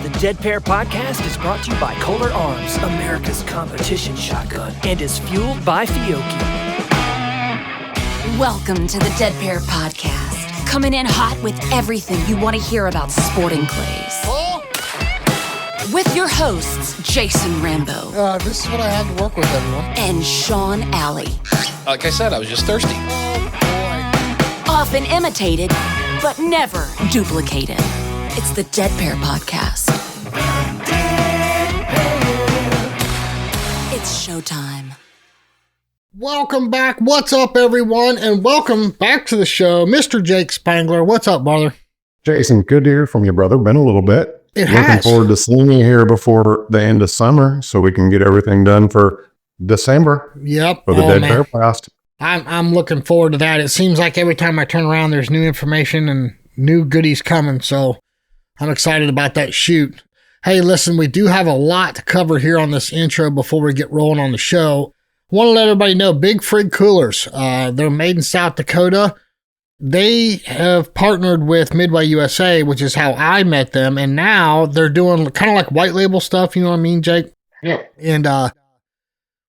The Dead Pair Podcast is brought to you by Kolar Arms, America's competition shotgun, and is fueled by Fiocchi. Welcome to the Dead Pair Podcast, coming in hot with everything you want to hear about sporting clays. With your hosts, Jason Rambo. This is what I had to work with, everyone. And Sean Alley. Like I said, I was just thirsty. Oh, boy. Often imitated, but never duplicated. It's the Dead Pair Podcast. It's showtime. Welcome back. What's up, everyone? And welcome back to the show, Mr. Jake Spangler. What's up, brother? Jason, good to hear from you, brother. Been a little bit. Looking forward to seeing you here before the end of summer so we can get everything done for December. Yep. For the Dead Pair Podcast. I'm looking forward to that. It seems like every time I turn around, there's new information and new goodies coming. So I'm excited about that shoot. Hey, listen, we do have a lot to cover here on this intro before we get rolling on the show. I want to let everybody know, Big Frig Coolers, they're made in South Dakota. They have partnered with Midway USA, which is how I met them. And now they're doing kind of like white label stuff. You know what I mean, Jake? Yeah. And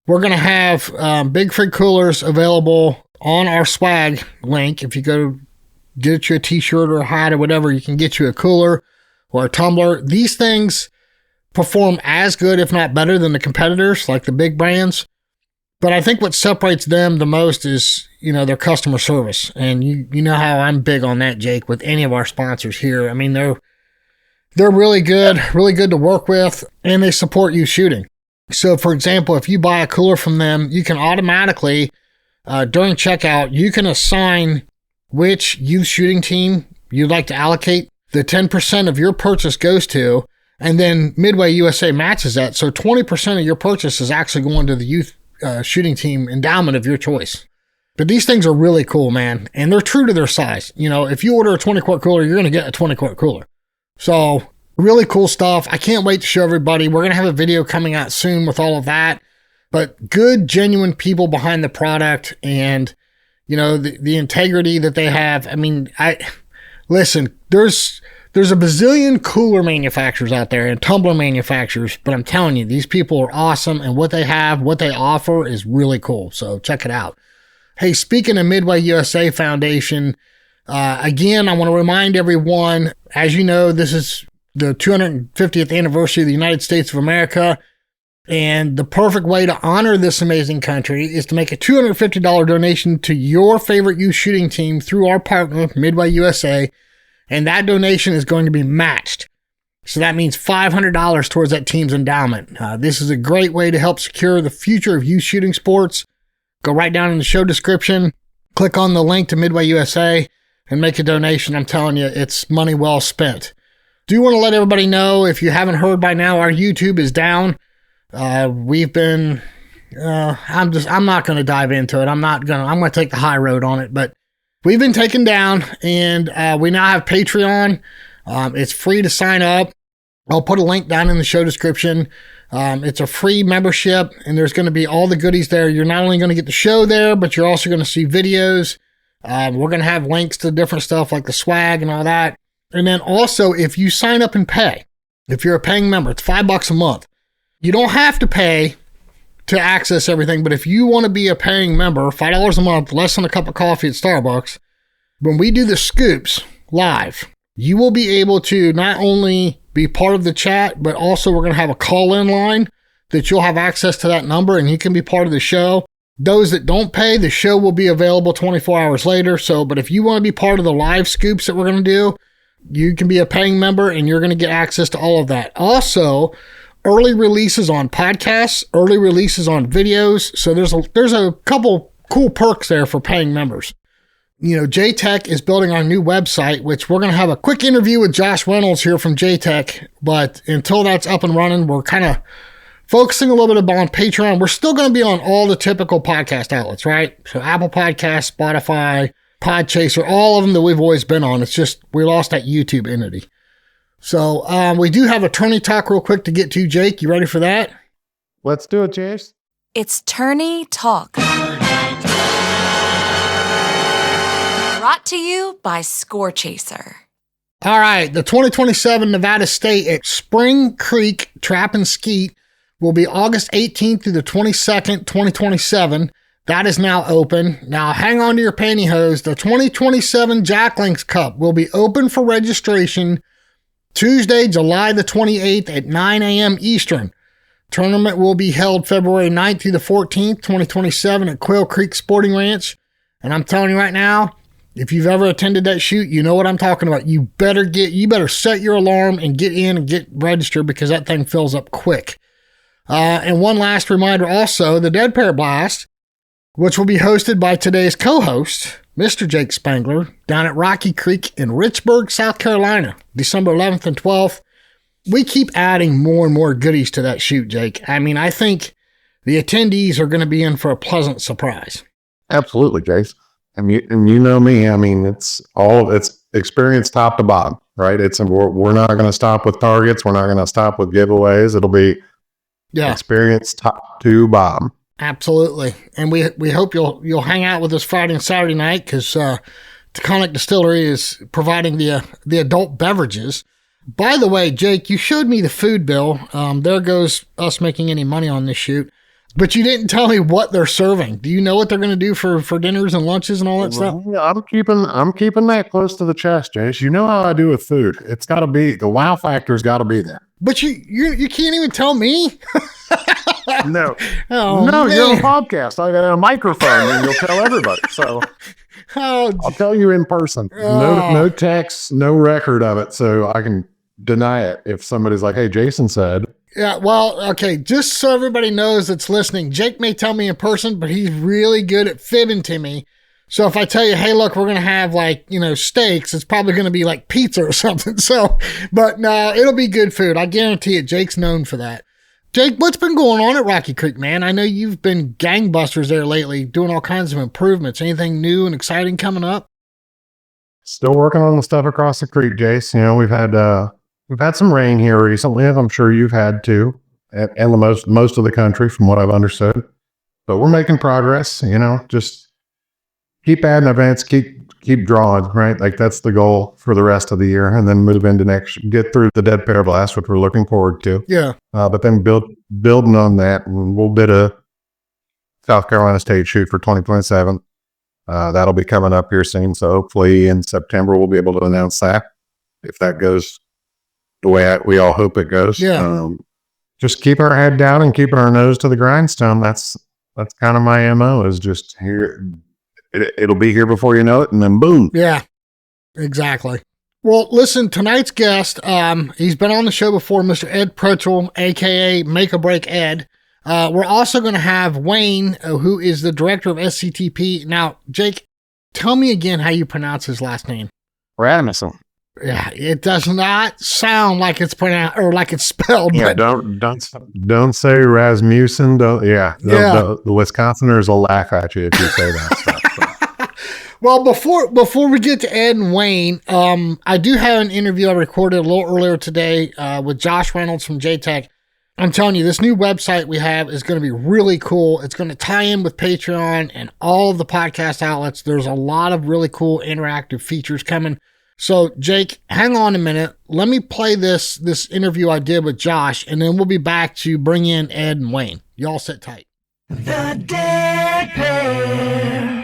we're going to have Big Frig Coolers available on our swag link. If you go get you a t-shirt or a hat or whatever, you can get you a cooler or a tumbler. These things perform as good, if not better, than the competitors, like the big brands. But I think what separates them the most is, you know, their customer service. And you know how I'm big on that, Jake, with any of our sponsors here. I mean, they're really good to work with, and they support you shooting. So, for example, if you buy a cooler from them, you can automatically, during checkout, you can assign which youth shooting team you'd like to allocate. The 10% of your purchase goes to, and then Midway USA matches that. So 20% of your purchase is actually going to the youth shooting team endowment of your choice. But these things are really cool, man. And they're true to their size. You know, if you order a 20-quart cooler, you're going to get a 20-quart cooler. So really cool stuff. I can't wait to show everybody. We're going to have a video coming out soon with all of that. But good, genuine people behind the product and, you know, the integrity that they have. I mean, listen, there's a bazillion cooler manufacturers out there and tumbler manufacturers, but I'm telling you, these people are awesome, and what they have, what they offer is really cool. So check it out. Hey, speaking of Midway USA Foundation, again, I want to remind everyone, as you know, this is the 250th anniversary of the United States of America, and the perfect way to honor this amazing country is to make a $250 donation to your favorite youth shooting team through our partner, Midway USA. And that donation is going to be matched. So that means $500 towards that team's endowment. This is a great way to help secure the future of youth shooting sports. Go right down in the show description, click on the link to Midway USA, and make a donation. I'm telling you, it's money well spent. Do want to let everybody know, if you haven't heard by now, our YouTube is down. We've been, I'm not going to dive into it. I'm going to take the high road on it, but we've been taken down, and we now have Patreon. It's free to sign up. I'll put a link down in the show description. It's a free membership, and there's going to be all the goodies there. You're not only going to get the show there, but you're also going to see videos. We're going to have links to different stuff like the swag and all that. And then also, if you sign up and pay, if you're a paying member, it's $5 a month. You don't have to pay to access everything, but if you want to be a paying member, $5 a month, less than a cup of coffee at Starbucks, when we do the scoops live, you will be able to not only be part of the chat, but also we're going to have a call-in line that you'll have access to that number and you can be part of the show. Those that don't pay, the show will be available 24 hours later. So, but if you want to be part of the live scoops that we're going to do, you can be a paying member and you're going to get access to all of that. Also, early releases on podcasts, early releases on videos. So there's a couple cool perks there for paying members. You know, JTech is building our new website, which we're going to have a quick interview with Josh Reynolds here from JTech. But until that's up and running, we're kind of focusing a little bit on Patreon. We're still going to be on all the typical podcast outlets, right? So Apple Podcasts, Spotify, Podchaser, all of them that we've always been on. It's just we lost that YouTube entity. So we do have attorney talk real quick to get to. Jake, you ready for that? Let's do it, Chase. It's Tourney Talk. Brought to you by Score Chaser. All right, the 2027 Nevada State at Spring Creek Trap and Skeet will be August 18th through the 22nd, 2027. That is now open. Now, hang on to your pantyhose. The 2027 Jack Links Cup will be open for registration Tuesday, July the 28th at 9 a.m. Eastern. Tournament will be held February 9th through the 14th, 2027 at Quail Creek Sporting Ranch. And I'm telling you right now, if you've ever attended that shoot, you know what I'm talking about. You better set your alarm and get in and get registered because that thing fills up quick. And one last reminder also, the Dead Pair Blast, which will be hosted by today's co-host, Mr. Jake Spangler, down at Rocky Creek in Richburg, South Carolina, December 11th and 12th. We keep adding more and more goodies to that shoot, Jake. I mean, I think the attendees are going to be in for a pleasant surprise. Absolutely, Jace. And you know me. I mean, it's experience top to bottom, right? We're not going to stop with targets. We're not going to stop with giveaways. It'll be experience top to bottom. Absolutely. And we hope you'll hang out with us Friday and Saturday night because Taconic Distillery is providing the adult beverages. By the way, Jake, you showed me the food bill. There goes us making any money on this shoot. But you didn't tell me what they're serving. Do you know what they're going to do for dinners and lunches and all that stuff? I'm keeping that close to the chest, Jace. You know how I do with food. It's got to be, the wow factor's got to be there. But you can't even tell me? No. Oh, no, man. you're on a podcast. I got a microphone and you'll tell everybody. So I'll tell you in person. No text, no record of it. So I can deny it if somebody's like, hey, Jason said. Yeah, well, okay, just so everybody knows that's listening, Jake may tell me in person, but he's really good at fibbing to me. So if I tell you, hey, look, we're going to have steaks, it's probably going to be like pizza or something. So, but no, it'll be good food. I guarantee it. Jake's known for that. Jake, what's been going on at Rocky Creek, man? I know you've been gangbusters there lately, doing all kinds of improvements. Anything new and exciting coming up? Still working on the stuff across the creek, Jace. You know, we've had some rain here recently, as I'm sure you've had too, and the most of the country from what I've understood. But we're making progress, just keep adding events, keep drawing, right? Like that's the goal for the rest of the year, and then move into get through the Dead Pair Blast, which we're looking forward to. Yeah. But then building on that, we'll bid a South Carolina State shoot for 2027. That'll be coming up here soon. So hopefully in September, we'll be able to announce that if that goes the way we all hope it goes. Yeah. Just keep our head down and keeping our nose to the grindstone. That's kind of my MO, is just here. It'll be here before you know it, and then boom. Yeah, exactly. Well, listen, tonight's guest, he's been on the show before, Mr. Ed Prechel, a.k.a. Make or Break Ed. We're also going to have Wayne, who is the director of SCTP. Now, Jake, tell me again how you pronounce his last name. Rasmussen. Yeah, it does not sound like it's pronounced or like it's spelled. Yeah, don't say Rasmussen. The Wisconsiners will laugh at you if you say that stuff. Well, before we get to Ed and Wayne, I do have an interview I recorded a little earlier today with Josh Reynolds from JTech. I'm telling you, this new website we have is going to be really cool. It's going to tie in with Patreon and all of the podcast outlets. There's a lot of really cool interactive features coming. So, Jake, hang on a minute. Let me play this interview I did with Josh, and then we'll be back to bring in Ed and Wayne. Y'all sit tight. The Dead Pair.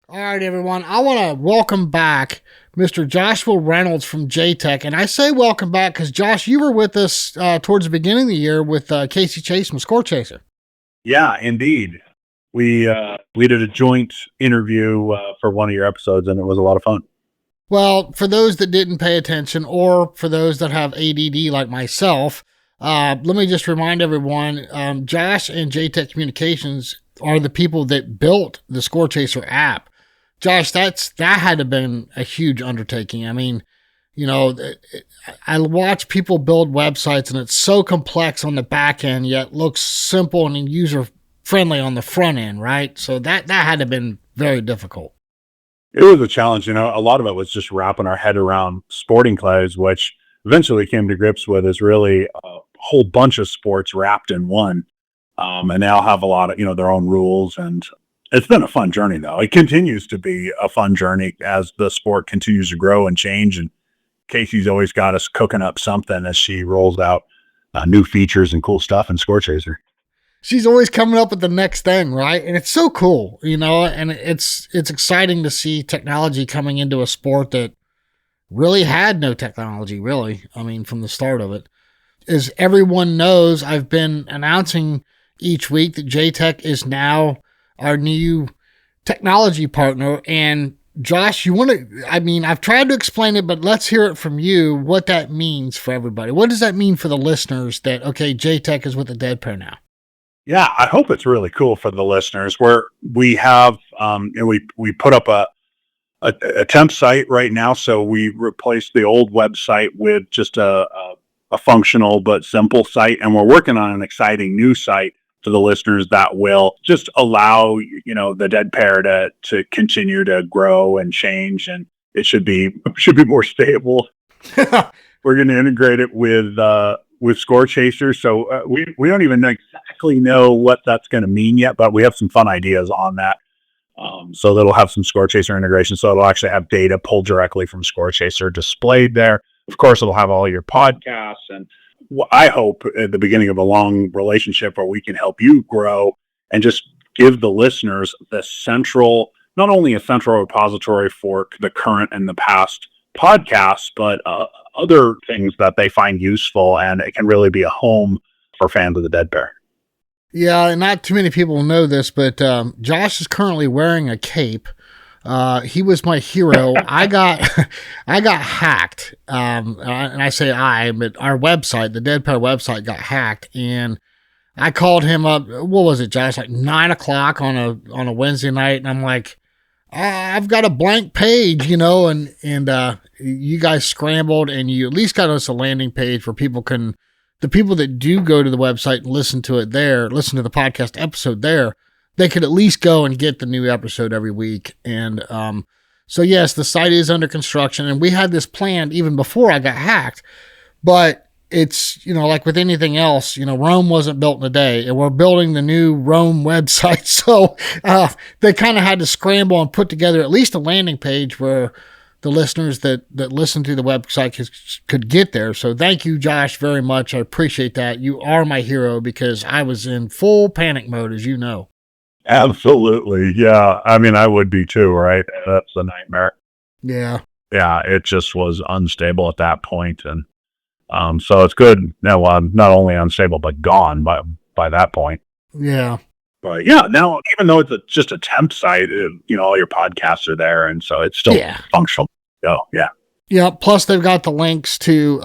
All right, everyone. I want to welcome back Mr. Joshua Reynolds from JTech. And I say welcome back because, Josh, you were with us towards the beginning of the year with Casey Chase from Score Chaser. Yeah, indeed. We did a joint interview for one of your episodes, and it was a lot of fun. Well, for those that didn't pay attention, or for those that have ADD like myself, let me just remind everyone, Josh and JTech Communications are the people that built the Score Chaser app. Josh, that had to have been a huge undertaking. I mean, I watch people build websites, and it's so complex on the back end, yet looks simple and user-friendly on the front end, right? So that had to have been very difficult. It was a challenge. A lot of it was just wrapping our head around sporting clays, which eventually came to grips with is really a whole bunch of sports wrapped in one. And they all have a lot of, their own rules and It's been a fun journey, though. It continues to be a fun journey as the sport continues to grow and change. And Casey's always got us cooking up something as she rolls out new features and cool stuff in Score Chaser. She's always coming up with the next thing, right? And it's so cool, and it's exciting to see technology coming into a sport that really had no technology, really. I mean, from the start of it. As everyone knows, I've been announcing each week that JTech is now our new technology partner. And Josh, I've tried to explain it, but let's hear it from you, what that means for everybody. What does that mean for the listeners that, okay, JTech is with the Dead Pair now? Yeah, I hope it's really cool for the listeners where we have, we put up a temp site right now. So we replaced the old website with just a functional but simple site. And we're working on an exciting new site to the listeners that will just allow, the Dead Pair to continue to grow and change. And it should be more stable. We're going to integrate it with Score Chaser. So we don't even exactly know what that's going to mean yet, but we have some fun ideas on that. So that'll have some Score Chaser integration. So it'll actually have data pulled directly from Score Chaser displayed there. Of course, it'll have all your podcasts, and I hope at the beginning of a long relationship where we can help you grow and just give the listeners not only a central repository for the current and the past podcasts, but other things that they find useful, and it can really be a home for fans of the Dead Pair. Yeah, and not too many people know this, but Josh is currently wearing a cape. He was my hero. I got hacked. And I say but our website, the Dead Pair website, got hacked, and I called him up. What was it, Josh? Like 9:00 on a Wednesday night, and I'm like, I've got a blank page, and you guys scrambled, and you at least got us a landing page where the people that do go to the website and listen to it there, listen to the podcast episode there, they could at least go and get the new episode every week. And so, yes, the site is under construction, and we had this planned even before I got hacked. But it's, like with anything else, Rome wasn't built in a day, and we're building the new Rome website. So they kind of had to scramble and put together at least a landing page where the listeners that listen to the website could get there. So thank you, Josh, very much. I appreciate that. You are my hero because I was in full panic mode, as you know. Absolutely. Yeah. I mean, I would be too, right? That's a nightmare. Yeah. Yeah. It just was unstable at that point. And so it's good. Now, not only unstable, but gone by that point. Yeah. But yeah, now, even though it's just a temp site, all your podcasts are there. And so it's still functional. So, yeah. Yeah. Plus, they've got the links to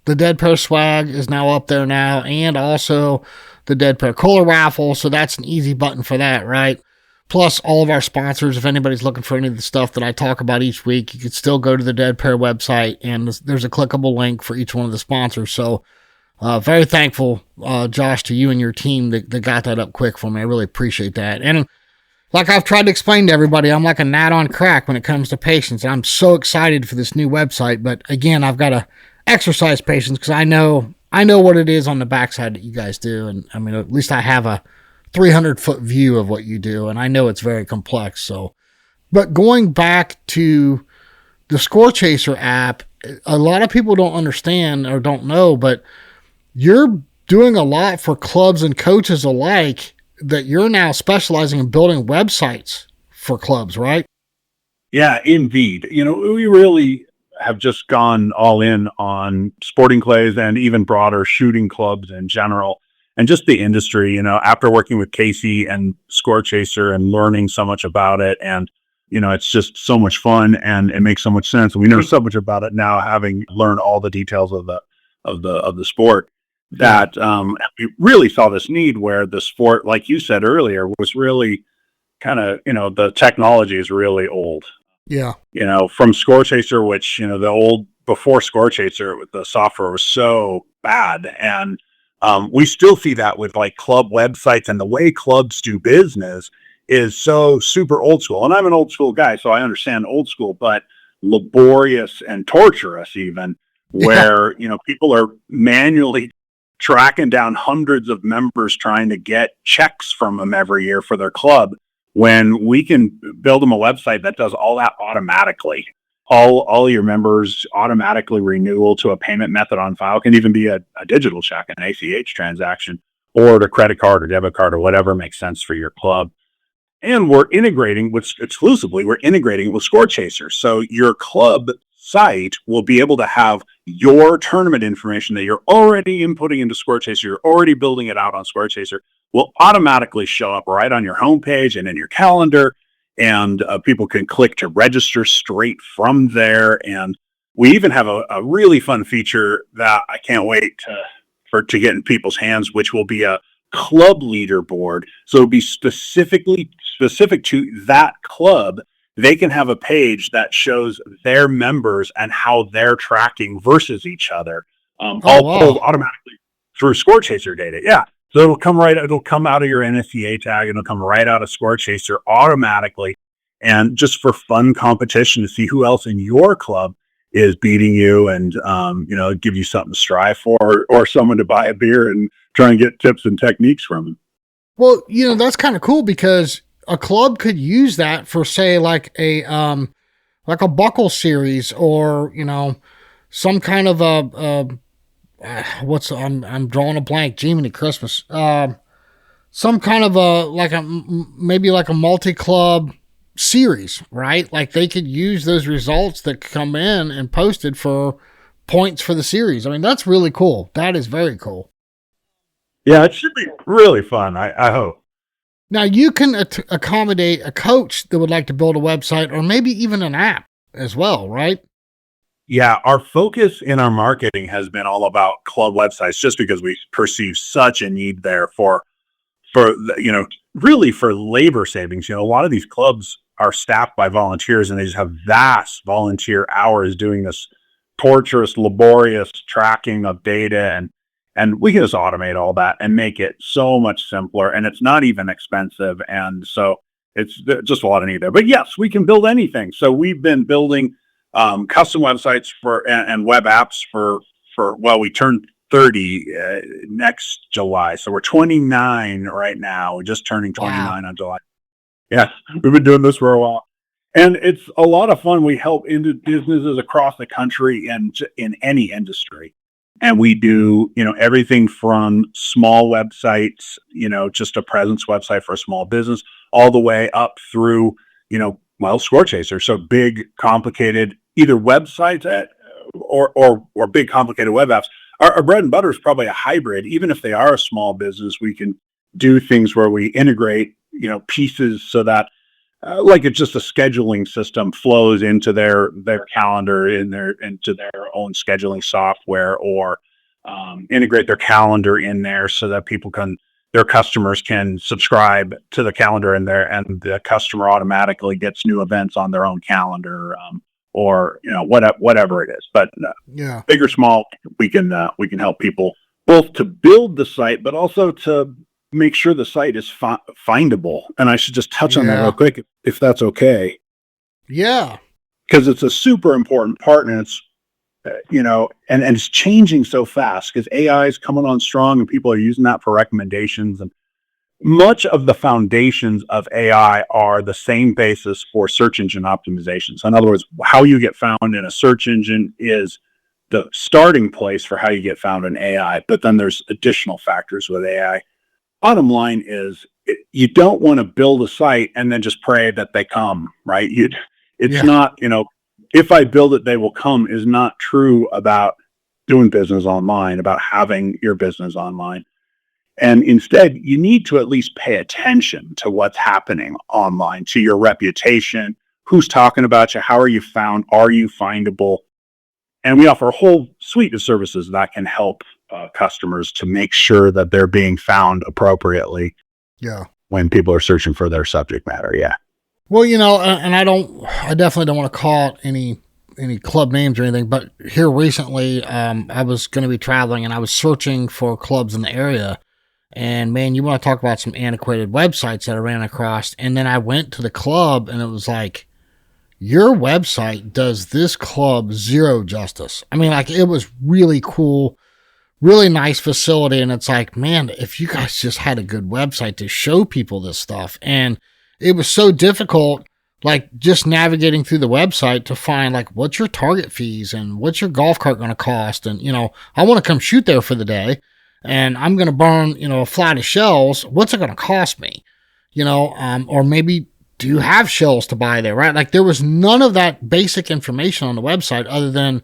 the Dead Pair swag is now up there now, and also the Dead Pair Kolar raffle. So that's an easy button for that, right? Plus, all of our sponsors, if anybody's looking for any of the stuff that I talk about each week, you can still go to the Dead Pair website, and there's a clickable link for each one of the sponsors. So, very thankful, Josh, to you and your team that got that up quick for me. I really appreciate that. And like I've tried to explain to everybody, I'm like a gnat on crack when it comes to patience. And I'm so excited for this new website. But again, I've got to exercise patience because I know what it is on the backside that you guys do. And I mean, at least I have a 300-foot view of what you do. And I know it's very complex. So, but going back to the Score Chaser app, a lot of people don't understand or don't know, but you're doing a lot for clubs and coaches alike, that you're now specializing in building websites for clubs, right? Yeah, indeed. We really have just gone all in on sporting clays and even broader shooting clubs in general, and just the industry, after working with Casey and Score Chaser and learning so much about it. And, it's just so much fun and it makes so much sense. We know so much about it now, having learned all the details of the sport. That we really saw this need where the sport, like you said earlier, was really kind of, the technology is really old. Yeah. From Score Chaser, which, before Score Chaser, the software was so bad. And we still see that with like club websites, and the way clubs do business is so super old school. And I'm an old school guy, so I understand old school, but laborious and torturous even, where, people are manually tracking down hundreds of members trying to get checks from them every year for their club when we can build them a website that does all that automatically. All your members automatically renewal to a payment method on file, can even be a digital check, an ACH transaction, or a credit card or debit card or whatever makes sense for your club. And we're integrating with Score Chaser. So your club site will be able to have your tournament information that you're already inputting into Score Chaser, you're already building it out on Score Chaser, will automatically show up right on your homepage and in your calendar. And people can click to register straight from there. And we even have a really fun feature that I can't wait to get in people's hands, which will be a club leaderboard. So it'll be specific to that club. They can have a page that shows their members and how they're tracking versus each other, pulled automatically through Score Chaser data. Yeah. So it'll come out of your NSCA tag, and it'll come right out of Score Chaser automatically. And just for fun competition to see who else in your club is beating you, and, give you something to strive for, or someone to buy a beer and try and get tips and techniques from them. Well, that's kind of cool, because a club could use that for, say, like a buckle series, or, some kind of I'm drawing a blank. Jiminy Christmas. Some kind of maybe like a multi-club series, right? Like they could use those results that come in and posted for points for the series. I mean, that's really cool. That is very cool. Yeah, it should be really fun. I hope. Now you can accommodate a coach that would like to build a website, or maybe even an app as well, right? Yeah, our focus in our marketing has been all about club websites, just because we perceive such a need there for really for labor savings. A lot of these clubs are staffed by volunteers, and they just have vast volunteer hours doing this torturous, laborious tracking of data, and we can just automate all that and make it so much simpler, and it's not even expensive. And so it's just a lot of need there. But yes, we can build anything. So we've been building custom websites and web apps for we turn 30 next July. So we're 29 right now. We're just turning 29 on July. Yeah, we've been doing this for a while. And it's a lot of fun. We help businesses across the country and in any industry. And we do, everything from small websites, just a presence website for a small business, all the way up through, Score Chaser. So big, complicated, either websites or big, complicated web apps. Our bread and butter is probably a hybrid. Even if they are a small business, we can do things where we integrate, pieces so that, like it's just a scheduling system flows into their calendar into their own scheduling software, or integrate their calendar in there so that their customers can subscribe to the calendar and the customer automatically gets new events on their own calendar, or whatever it is. But big or small, we can help people both to build the site, but also to make sure the site is findable. And I should just touch on that real quick, if that's okay. Yeah, because it's a super important part, and it's and it's changing so fast because AI is coming on strong, and people are using that for recommendations. And much of the foundations of AI are the same basis for search engine optimization. So in other words, how you get found in a search engine is the starting place for how you get found in AI. But then there's additional factors with AI. Bottom line is, you don't want to build a site and then just pray that they come, right? Not, if I build it, they will come is not true about doing business online, about having your business online. And instead, you need to at least pay attention to what's happening online, to your reputation, who's talking about you, how are you found, are you findable? And we offer a whole suite of services that can help customers to make sure that they're being found appropriately. Yeah. When people are searching for their subject matter. Yeah. Well, and I definitely don't want to call any club names or anything, but here recently, I was going to be traveling and I was searching for clubs in the area, and man, you want to talk about some antiquated websites that I ran across. And then I went to the club and it was like, your website does this club zero justice. I mean, like, it was really cool, really nice facility. And it's like, man, if you guys just had a good website to show people this stuff. And it was so difficult, like just navigating through the website to find like, what's your target fees and what's your golf cart going to cost? And, I want to come shoot there for the day and I'm going to burn, a flight of shells. What's it going to cost me? Or maybe do you have shells to buy there, right? Like there was none of that basic information on the website other than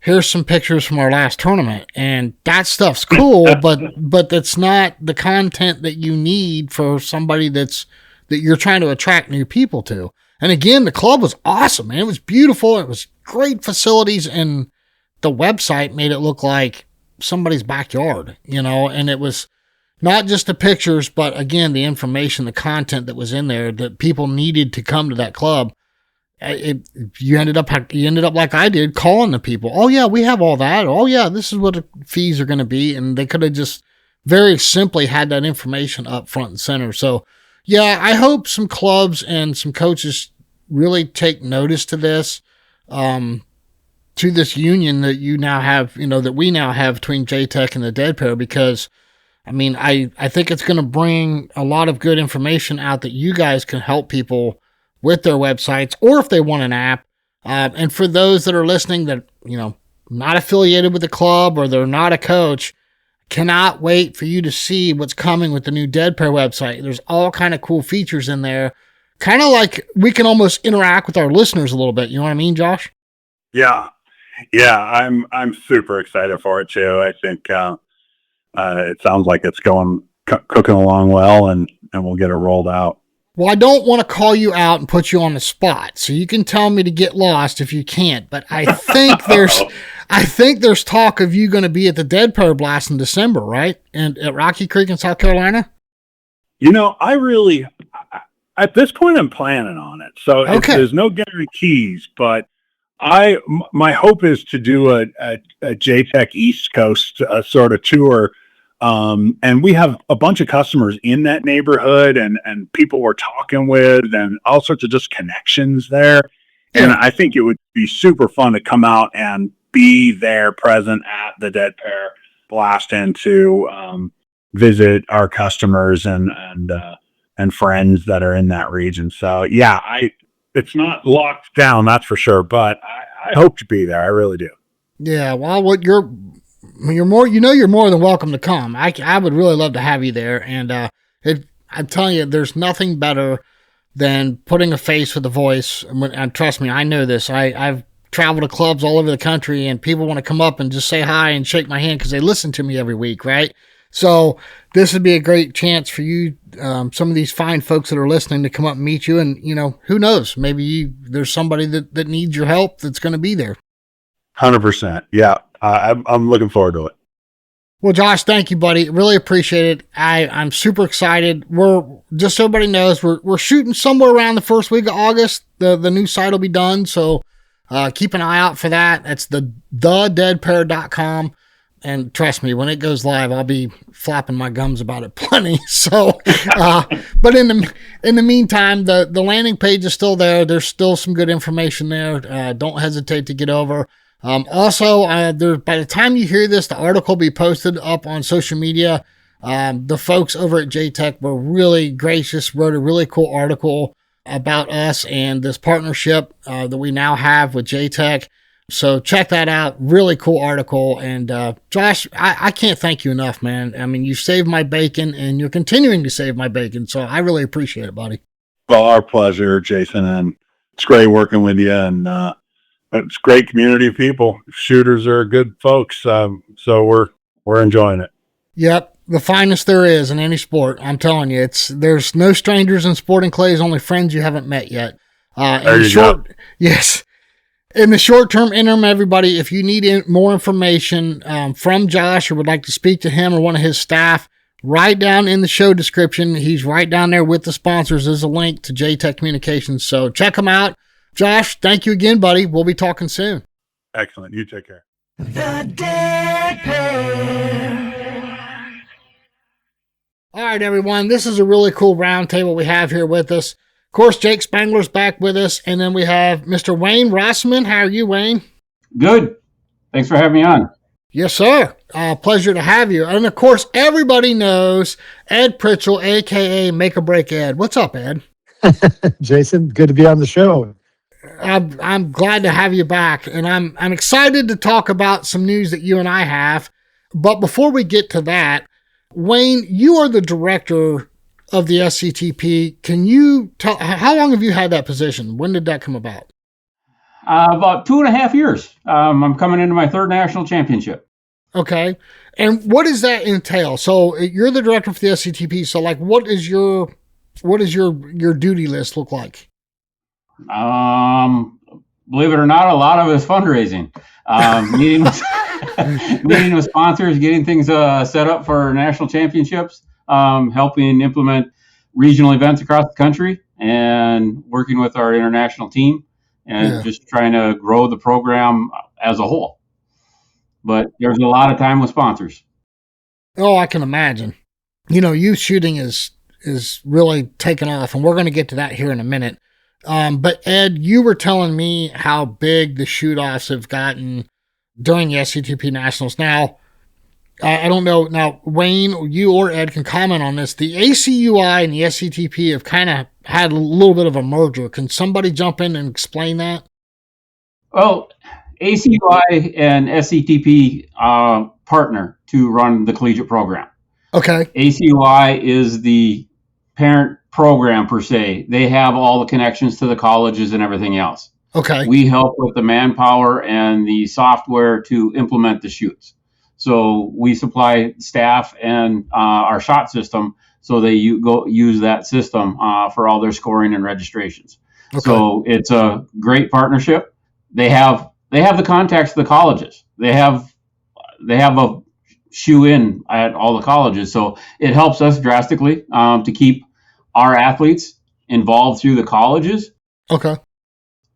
here's some pictures from our last tournament. And that stuff's cool, but that's not the content that you need for somebody that you're trying to attract new people to. And again, the club was awesome, man. It was beautiful. It was great facilities, and the website made it look like somebody's backyard, and it was not just the pictures, but again, the information, the content that was in there that people needed to come to that club. You ended up like I did, calling the people. Oh yeah, we have all that. Oh yeah, this is what the fees are going to be. And they could have just very simply had that information up front and center. So yeah, I hope some clubs and some coaches really take notice to this, to this union that you now have, that we now have between JTech and the Dead Pair, because I think it's going to bring a lot of good information out that you guys can help people with their websites, or if they want an app. And for those that are listening that, not affiliated with the club or they're not a coach, cannot wait for you to see what's coming with the new Dead Pair website. There's all kind of cool features in there. Kind of like we can almost interact with our listeners a little bit. You know what I mean, Josh? Yeah. I'm super excited for it too. I think, it sounds like it's cooking along well, and we'll get it rolled out. Well, I don't want to call you out and put you on the spot, so you can tell me to get lost if you can't. But I think there's talk of you going to be at the Dead Pair Blast in December, right? And at Rocky Creek in South Carolina. At this point, I'm planning on it. So there's no guarantees, but my hope is to do a JTech East Coast sort of tour. And we have a bunch of customers in that neighborhood and people we're talking with and all sorts of just connections there. Yeah. And I think it would be super fun to come out and be there present at the Dead Pair Blast and to visit our customers and friends that are in that region. So yeah, it's not locked down, that's for sure, but I hope to be there. I really do. Yeah. Well, you're more than welcome to come. I would really love to have you there. And I'm telling you, there's nothing better than putting a face with a voice. And trust me, I know this. I've traveled to clubs all over the country, and people want to come up and just say hi and shake my hand because they listen to me every week, right? So this would be a great chance for you, some of these fine folks that are listening, to come up and meet you. And, who knows? Maybe there's somebody that needs your help that's going to be there. 100%. Yeah. I'm looking forward to it. Well, Josh, thank you, buddy. Really appreciate it. I'm super excited. We're just so everybody knows we're shooting somewhere around the first week of August. The new site will be done. So, keep an eye out for that. That's thedeadpair.com. And trust me, when it goes live, I'll be flapping my gums about it plenty. So, but in the meantime, the landing page is still there. There's still some good information there. Don't hesitate to get over. Also, by the time you hear this, the article will be posted up on social media. The folks over at JTech were really gracious, wrote a really cool article about us and this partnership that we now have with JTech. So check that out. Really cool article. And Josh, I can't thank you enough, man. I mean, you saved my bacon, and you're continuing to save my bacon. So I really appreciate it, buddy. Well, our pleasure, Jason. And it's great working with you. And it's a great community of people. Shooters are good folks. So we're enjoying it. Yep. The finest there is in any sport. I'm telling you, there's no strangers in sporting clays, only friends you haven't met yet. There you go. Yes. In the short-term interim, everybody, if you need more information from Josh or would like to speak to him or one of his staff, right down in the show description, he's right down there with the sponsors. There's a link to JTech Communications. So check them out. Josh, thank you again, buddy. We'll be talking soon. Excellent. You take care. The Dead Pair. All right, everyone. This is a really cool roundtable we have here with us. Of course, Jake Spangler's back with us, and then we have Mr. Wayne Rasmussen. How are you, Wayne? Good. Thanks for having me on. Yes, sir. Pleasure to have you. And, of course, everybody knows Ed Prechel, a.k.a. Make or Break Ed. What's up, Ed? Jason, good to be on the show. I'm glad to have you back, and I'm excited to talk about some news that you and I have. But before we get to that, Wayne, you are the director of the SCTP. Can you tell how long have you had that position? When did that come about? About 2.5 years. I'm coming into my third national championship. Okay, and what does that entail? So you're the director for the SCTP. So like, what does your duty list look like? Believe it or not, a lot of it is fundraising, meeting with sponsors, getting things set up for national championships, helping implement regional events across the country, and working with our international team, and just trying to grow the program as a whole. But there's a lot of time with sponsors. Oh, I can imagine. Youth shooting is really taken off, and we're going to get to that here in a minute. But Ed, you were telling me how big the shoot-offs have gotten during the SCTP Nationals. Now, I don't know. Now, Wayne, you or Ed can comment on this. The ACUI and the SCTP have kind of had a little bit of a merger. Can somebody jump in and explain that? Well, ACUI and SCTP partner to run the collegiate program. Okay. ACUI is the parent program per se. They have all the connections to the colleges and everything else. Okay. We help with the manpower and the software to implement the shoots. So we supply staff and our shot system, so they go use that system for all their scoring and registrations. Okay. So it's a great partnership. They have the contacts to the colleges. They have a shoe in at all the colleges. So it helps us drastically to keep our athletes involved through the colleges. Okay.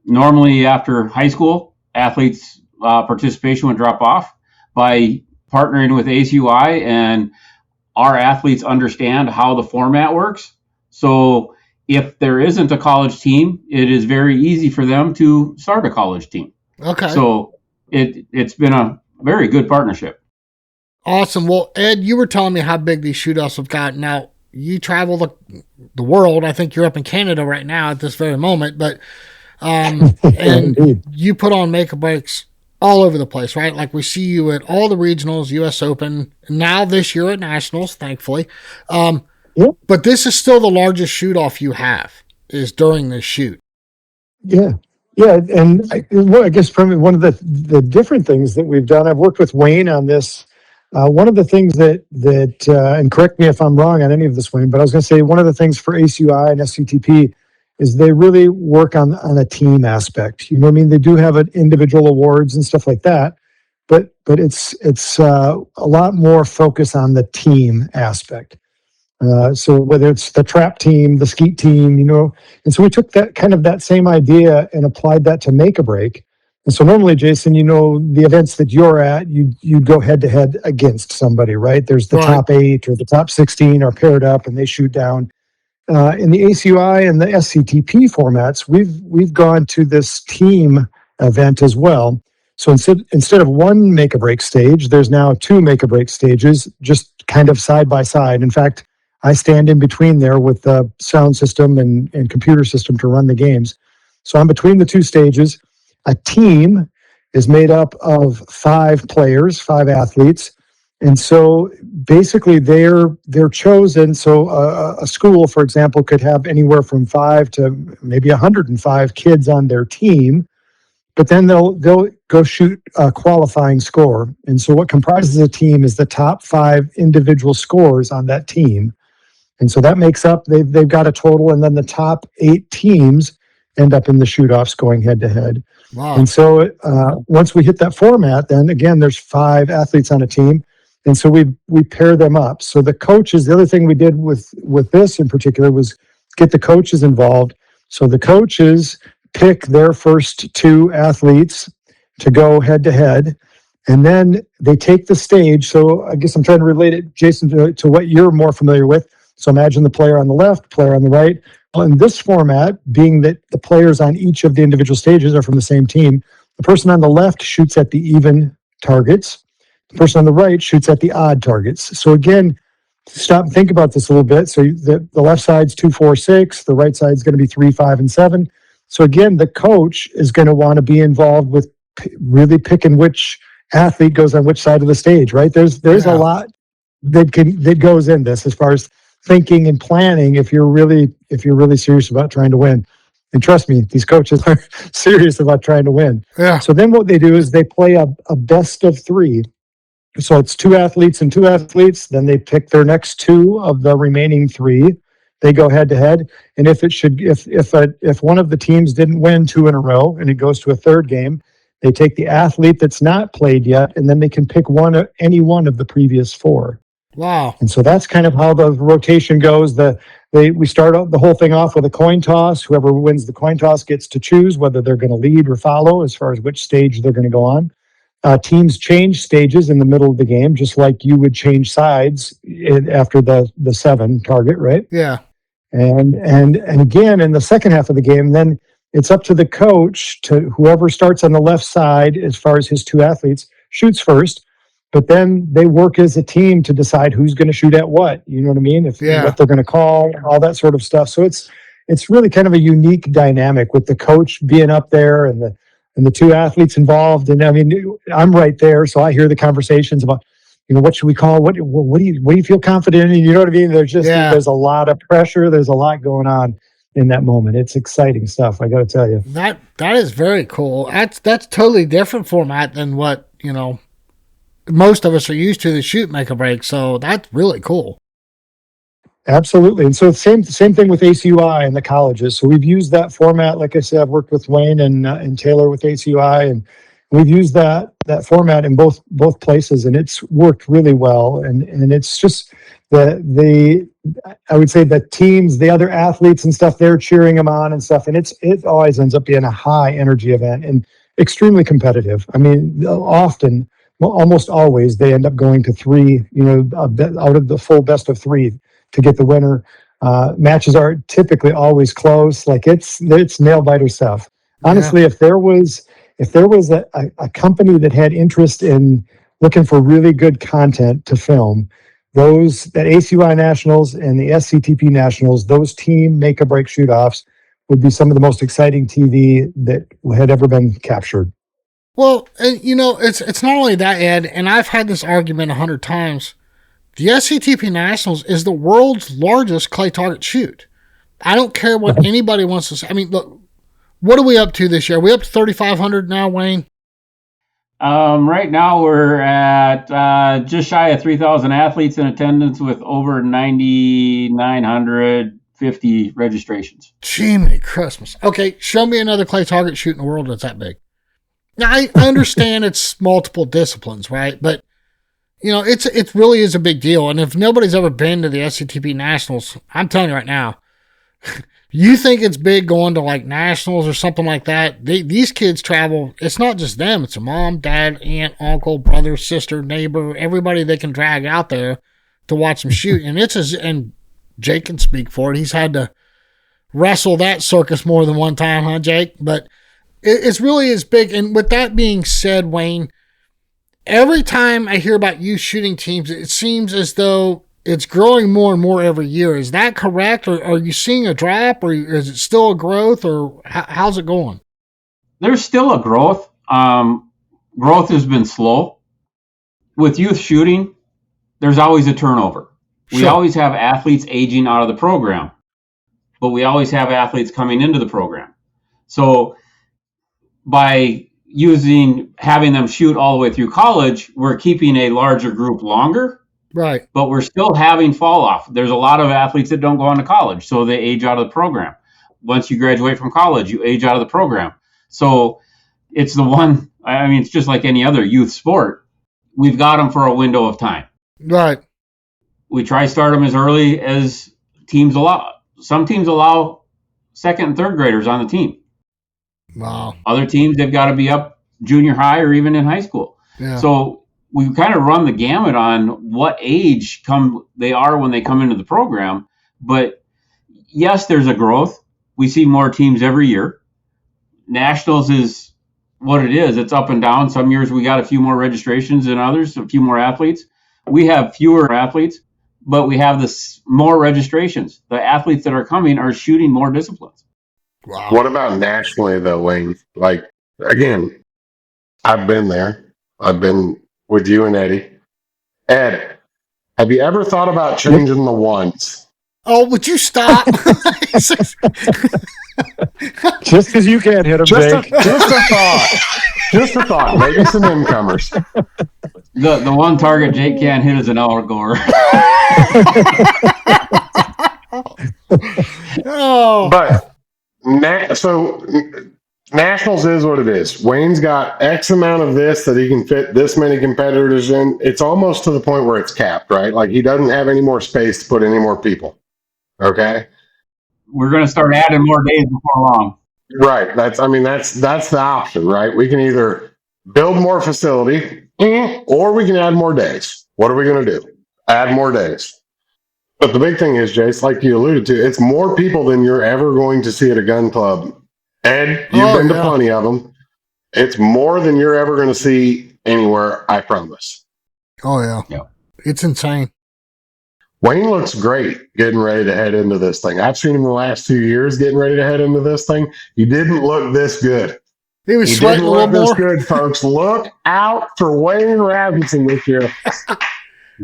Normally after high school, athletes participation would drop off. By partnering with ACUI, and our athletes understand how the format works. So if there isn't a college team, it is very easy for them to start a college team. Okay. So it's been a very good partnership. Awesome. Well, Ed, you were telling me how big these shoot-offs have gotten. Now, you travel the world. I think you're up in Canada right now at this very moment, but and you put on make or breaks all over the place, right? Like we see you at all the regionals, US Open, now this year at Nationals, thankfully. But this is still the largest shoot-off you have, is during this shoot. Yeah. Yeah, and I guess from one of the different things that we've done, I've worked with Wayne on this. One of the things that and correct me if I'm wrong on any of this, Wayne, but I was going to say one of the things for ACUI and SCTP is they really work on a team aspect. You know what I mean? They do have individual awards and stuff like that, but it's a lot more focus on the team aspect. So whether it's the trap team, the skeet team, and so we took that same idea and applied that to make a break. And so normally, Jason, the events that you're at, you'd go head to head against somebody, right? There's the top 8 or the top 16 are paired up and they shoot down. In the ACUI and the SCTP formats, we've gone to this team event as well. So instead of one make a break stage, there's now 2 make a break stages, just kind of side by side. In fact, I stand in between there with the sound system and computer system to run the games. So I'm between the 2 stages. A team is made up of 5 players, 5 athletes. And so basically they're chosen. So a school, for example, could have anywhere from 5 to maybe 105 kids on their team, but then they'll go shoot a qualifying score. And so what comprises a team is the top 5 individual scores on that team. And so that makes up, they've got a total, and then the top 8 teams end up in the shoot-offs going head to head. Wow. And so once we hit that format, then again, there's 5 athletes on a team. And so we pair them up. So the coaches, the other thing we did with this in particular was get the coaches involved. So the coaches pick their first 2 athletes to go head to head. And then they take the stage. So I guess I'm trying to relate it, Jason, to what you're more familiar with. So imagine the player on the left, player on the right. Well, in this format, being that the players on each of the individual stages are from the same team, the person on the left shoots at the even targets. The person on the right shoots at the odd targets. So again, stop and think about this a little bit. So the left side's 2, 4, 6. The right side's going to be 3, 5, and 7. So again, the coach is going to want to be involved with really picking which athlete goes on which side of the stage, right? There's a lot that goes in this as far as thinking and planning if you're really serious about trying to win. And trust me, these coaches are serious about trying to win. Yeah. So then what they do is they play a best of 3. So it's 2 athletes and 2 athletes. Then they pick their next 2 of the remaining 3. They go head to head. And if one of the teams didn't win 2 in a row and it goes to a third game, they take the athlete that's not played yet, and then they can pick any one of the previous 4. Wow. And so that's kind of how the rotation goes. We start out the whole thing off with a coin toss. Whoever wins the coin toss gets to choose whether they're going to lead or follow as far as which stage they're going to go on. Teams change stages in the middle of the game, just like you would change sides after the 7 target, right? Yeah. And again, in the second half of the game, then it's up to the coach to whoever starts on the left side as far as his 2 athletes shoots first. But then they work as a team to decide who's going to shoot at what. You know what I mean? What they're going to call, all that sort of stuff. So it's really kind of a unique dynamic with the coach being up there and the 2 athletes involved. And I mean, I'm right there, so I hear the conversations about, what should we call? What do you feel confident in? You know what I mean? There's a lot of pressure. There's a lot going on in that moment. It's exciting stuff, I got to tell you. That is very cool. That's totally different format than what most of us are used to, the shoot make a break. So that's really cool. Absolutely. And so same thing with ACUI and the colleges. So we've used that format. Like I said, I've worked with Wayne and Taylor with ACUI, and we've used that format in both places, and it's worked really well. And it's just I would say the teams, the other athletes and stuff, they're cheering them on and stuff. And it always ends up being a high energy event and extremely competitive. I mean, almost always they end up going to 3, out of the full best of 3 to get the winner. Matches are typically always close. Like it's nail biter stuff. Honestly, if there was a company that had interest in looking for really good content to film, that ACUI Nationals and the SCTP Nationals, those team make or break shoot-offs would be some of the most exciting TV that had ever been captured. Well, it's not only that, Ed, and I've had this argument 100 times. The SCTP Nationals is the world's largest clay target shoot. I don't care what anybody wants to say. I mean, look, what are we up to this year? Are we up to 3,500 now, Wayne? Right now we're at just shy of 3,000 athletes in attendance with over 9,950 registrations. Jiminy Christmas. Okay, show me another clay target shoot in the world that's that big. Now, I understand it's multiple disciplines, right? But, it really is a big deal. And if nobody's ever been to the SCTP Nationals, I'm telling you right now, you think it's big going to like nationals or something like that. These kids travel. It's not just them. It's a mom, dad, aunt, uncle, brother, sister, neighbor, everybody they can drag out there to watch them shoot. And and Jake can speak for it. He's had to wrestle that circus more than one time, huh, Jake? But it's really is big. And with that being said, Wayne, every time I hear about youth shooting teams, it seems as though it's growing more and more every year. Is that correct? Or are you seeing a drop, or is it still a growth, or how's it going? There's still a growth. Growth has been slow. With youth shooting, there's always a turnover. Sure. We always have athletes aging out of the program, but we always have athletes coming into the program. So by having them shoot all the way through college, we're keeping a larger group longer. Right. But we're still having fall off. There's a lot of athletes that don't go on to college, so they age out of the program. Once you graduate from college, you age out of the program. So it's it's just like any other youth sport. We've got them for a window of time. Right. We try to start them as early as teams allow. Some teams allow second and third graders on the team. Wow. Other teams, they've got to be up junior high or even in high school. Yeah. So we kind of run the gamut on what age they are when they come into the program. But yes, there's a growth. We see more teams every year. Nationals is what it is. It's up and down. Some years we got a few more registrations than others, a few more athletes. We have fewer athletes, but we have this more registrations. The athletes that are coming are shooting more disciplines. Wow. What about nationally though, Wayne? Like, again, I've been there. I've been with you and Eddie. Ed, have you ever thought about changing the ones? Oh, would you stop? Just because you can't hit them, Jake. Just a thought. Just a thought. Maybe some incomers. The one target Jake can't hit is an outgoer. Oh. But so Nationals is what it is. Wayne's got X amount of this that he can fit this many competitors in. It's almost to the point where it's capped, right? Like he doesn't have any more space to put any more people. Okay. We're going to start adding more days before long. Right. That's the option, right? We can either build more facility or we can add more days. What are we going to do? Add more days. But the big thing is, Jace, like you alluded to, it's more people than you're ever going to see at a gun club. Ed, you've been to plenty of them. It's more than you're ever going to see anywhere, I promise. Oh, yeah. Yeah. It's insane. Wayne looks great getting ready to head into this thing. I've seen him the last 2 years getting ready to head into this thing. He didn't look this good. He was sweating a little more. This good, folks. Look out for Wayne Rasmussen this year.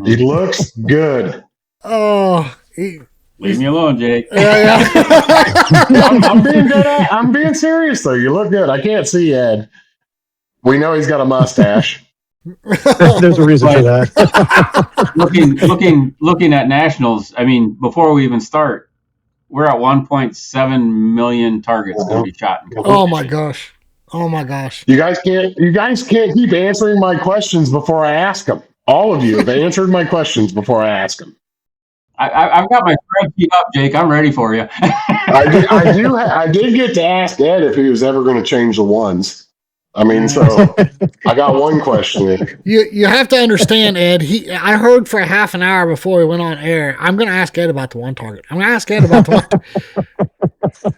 He looks good. Oh, leave me alone, Jake. Yeah. I'm being serious though. You look good. I can't see Ed. We know he's got a mustache. There's a reason for that. looking at nationals. I mean, before we even start, we're at 1.7 million targets going to be shot. Oh my gosh. Oh my gosh. You guys can't keep answering my questions before I ask them. All of you have answered my questions before I ask them. I've got my spreadsheet up, Jake. I'm ready for you. I did get to ask Ed if he was ever going to change the ones. I mean, so I got one question. You have to understand, Ed. I heard for half an hour before we went on air. I'm going to ask Ed about the one target. I'm going to ask Ed about the one.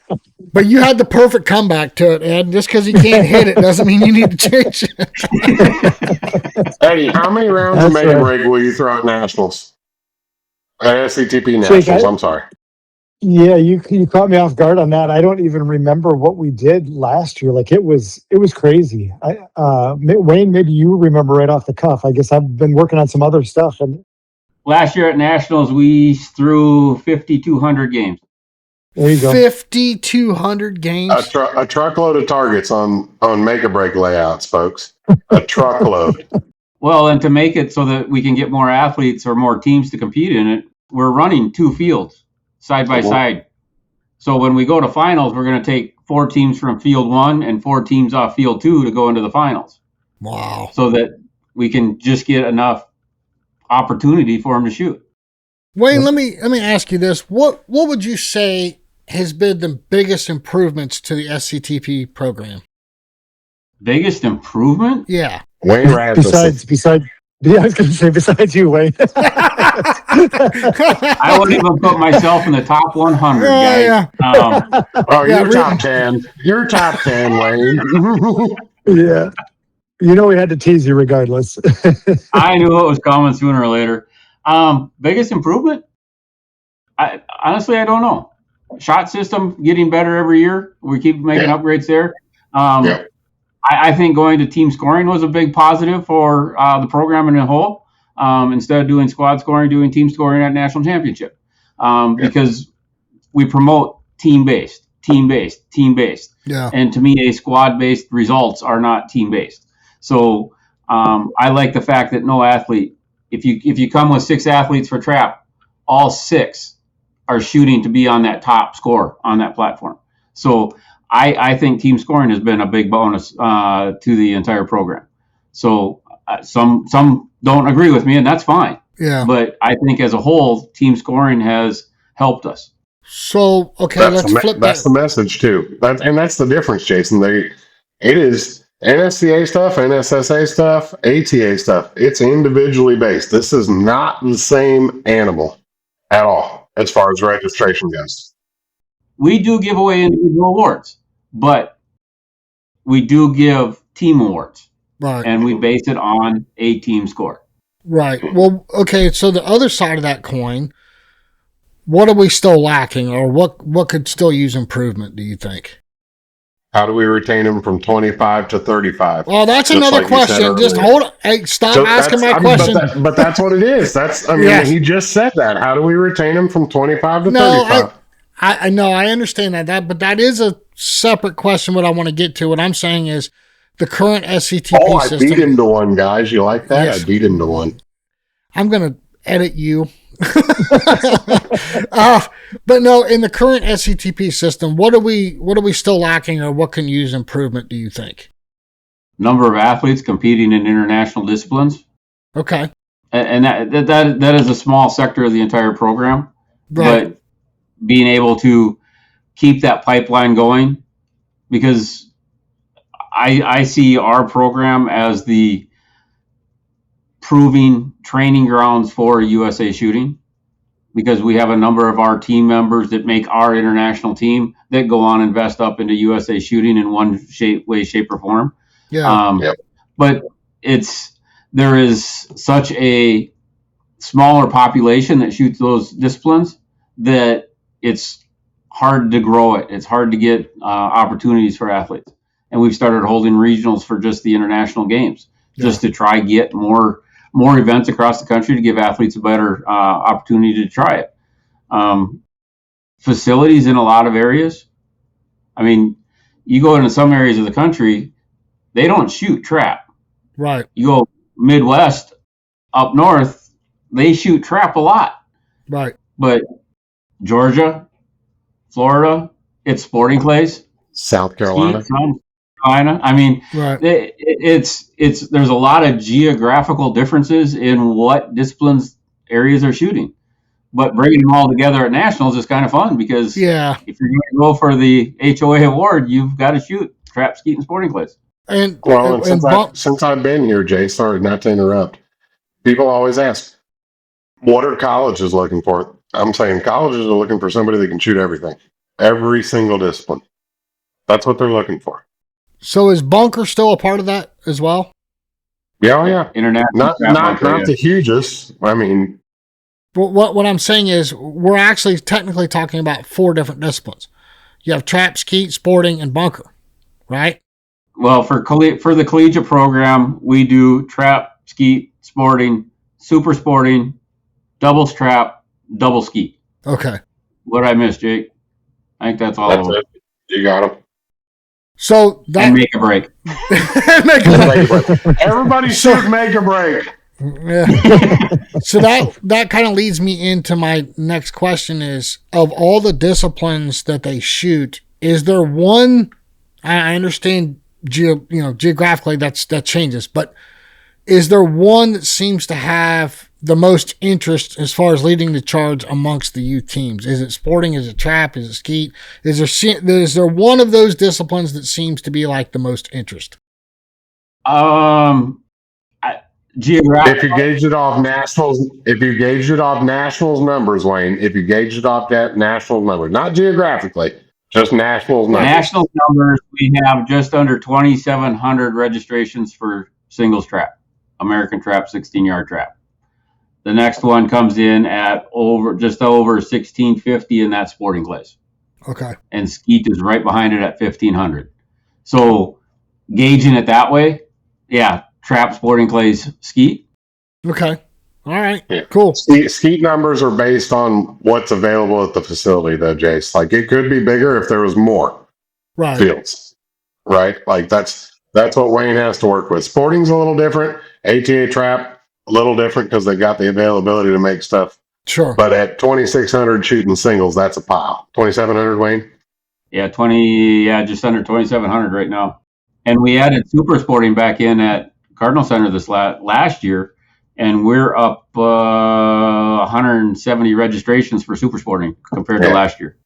But you had the perfect comeback to it, Ed. Just because you can't hit it doesn't mean you need to change it. Eddie, how many rounds of Mega Break will you throw at Nationals? SCTP Nationals, Jake, I'm sorry. Yeah, you caught me off guard on that. I don't even remember what we did last year. Like it was crazy. Wayne, maybe you remember right off the cuff. I guess I've been working on some other stuff. And last year at Nationals, we threw 5,200 games. There you go. 5,200 games. A truckload of targets on make or break layouts, folks. A truckload. Well, and to make it so that we can get more athletes or more teams to compete in it, we're running 2 fields side by side. So when we go to finals, we're going to take 4 teams from field 1 and 4 teams off field 2 to go into the finals. Wow. So that we can just get enough opportunity for them to shoot. Wayne, let me ask you this. What would you say has been the biggest improvements to the SCTP program? Biggest improvement? Yeah. Wayne Rasmussen. Besides, yeah, I was going to say besides you, Wayne. I wouldn't even put myself in the top 100, guys. Yeah. You're top 10. You're top 10, Wayne. Yeah. You know we had to tease you regardless. I knew it was coming sooner or later. Biggest improvement? Honestly, I don't know. Shot system getting better every year. We keep making upgrades there. I think going to team scoring was a big positive for the program in a whole. Instead of doing squad scoring, doing team scoring at national championship. Because we promote team-based. Yeah. And to me, squad-based results are not team-based. So I like the fact that no athlete, if you come with 6 athletes for trap, all 6 are shooting to be on that top score on that platform. So I think team scoring has been a big bonus to the entire program. So some don't agree with me, and that's fine. Yeah. But I think as a whole, team scoring has helped us. So, okay, let's flip that. That's the message, too. That's the difference, Jason. It is NSCA stuff, NSSA stuff, ATA stuff. It's individually based. This is not the same animal at all as far as registration goes. We do give away individual awards, but we do give team awards. Right. And we base it on a team score. Right. Well, okay. So the other side of that coin, what are we still lacking, or what could still use improvement? Do you think? How do we retain them from 25 to 35? Well, that's Just another like you said question. Just earlier. hold on. Hey, stop So asking that's, my I mean, but question. but that's what it is. I mean, Yes. he just said that. How do we retain them from 25 to No, 35? I know, I understand but that is a separate question. What I want to get to, what I'm saying is the current SCTP Oh, I system. beat him to one, guys. You like that? Yes. I beat him to one. I'm going to edit you. But no, in the current SCTP system, what are we still lacking, or what can use improvement, do you think? Number of athletes competing in international disciplines. Okay. And that is a small sector of the entire program. Right. But being able to keep that pipeline going, because I see our program as the proving training grounds for USA shooting, because we have a number of our team members that make our international team that go on and invest up into USA shooting in one way, shape, or form. Yeah. Yep. But there is such a smaller population that shoots those disciplines that it's hard to grow it. It's hard to get opportunities for athletes. And we've started holding regionals for just the international games, just to try get more events across the country to give athletes a better opportunity to try it. Facilities in a lot of areas. I mean, you go into some areas of the country, they don't shoot trap. Right. You go Midwest, up north, they shoot trap a lot. Right. But Georgia, Florida, it's sporting clays. South Carolina. South Carolina. I mean, Right. it's there's a lot of geographical differences in what disciplines areas are shooting. But bringing them all together at nationals is kind of fun, because if you're going to go for the HOA award, you've got to shoot trap, skeet, and sporting clays. And since I've been here, Jay, sorry not to interrupt, people always ask, what are colleges looking for? I'm saying colleges are looking for somebody that can shoot everything, every single discipline. That's what they're looking for. So is bunker still a part of that as well? Yeah. International. Not the hugest. I mean, what I'm saying is we're actually technically talking about 4 different disciplines. You have trap, skeet, sporting, and bunker, right? Well, for the collegiate program, we do trap, skeet, sporting, super sporting, doubles trap, double skeet. Okay. What did I miss, Jake? I think that's all of them. You got them. So that and make a break. Make a break. Everybody should make a break. Yeah. So that kind of leads me into my next question is, of all the disciplines that they shoot, is there one, I understand geographically that changes, but is there one that seems to have the most interest as far as leading the charge amongst the youth teams? Is it sporting? Is it trap? Is it skeet? Is there one of those disciplines that seems to be like the most interest? Geographic. If you gauge it off nationals numbers, Wayne, if you gauge it off that national numbers, not geographically, just national numbers. National numbers, we have just under 2,700 registrations for singles trap, American trap, 16-yard trap. The next one comes in at just over 1,650, and that's sporting clays. Okay. And skeet is right behind it at 1,500. So gauging it that way, yeah, trap, sporting clays, skeet. Okay. All right. Yeah. Cool. Skeet numbers are based on what's available at the facility, though, Jace. Like, it could be bigger if there was more fields, right? Like, that's what Wayne has to work with. Sporting's a little different. ATA trap, a little different because they got the availability to make stuff. Sure. But at 2,600 shooting singles, that's a pile. 2,700, Wayne? Yeah, just under 2,700 right now. And we added super sporting back in at Cardinal Center this last year, and we're up 170 registrations for super sporting compared to last year.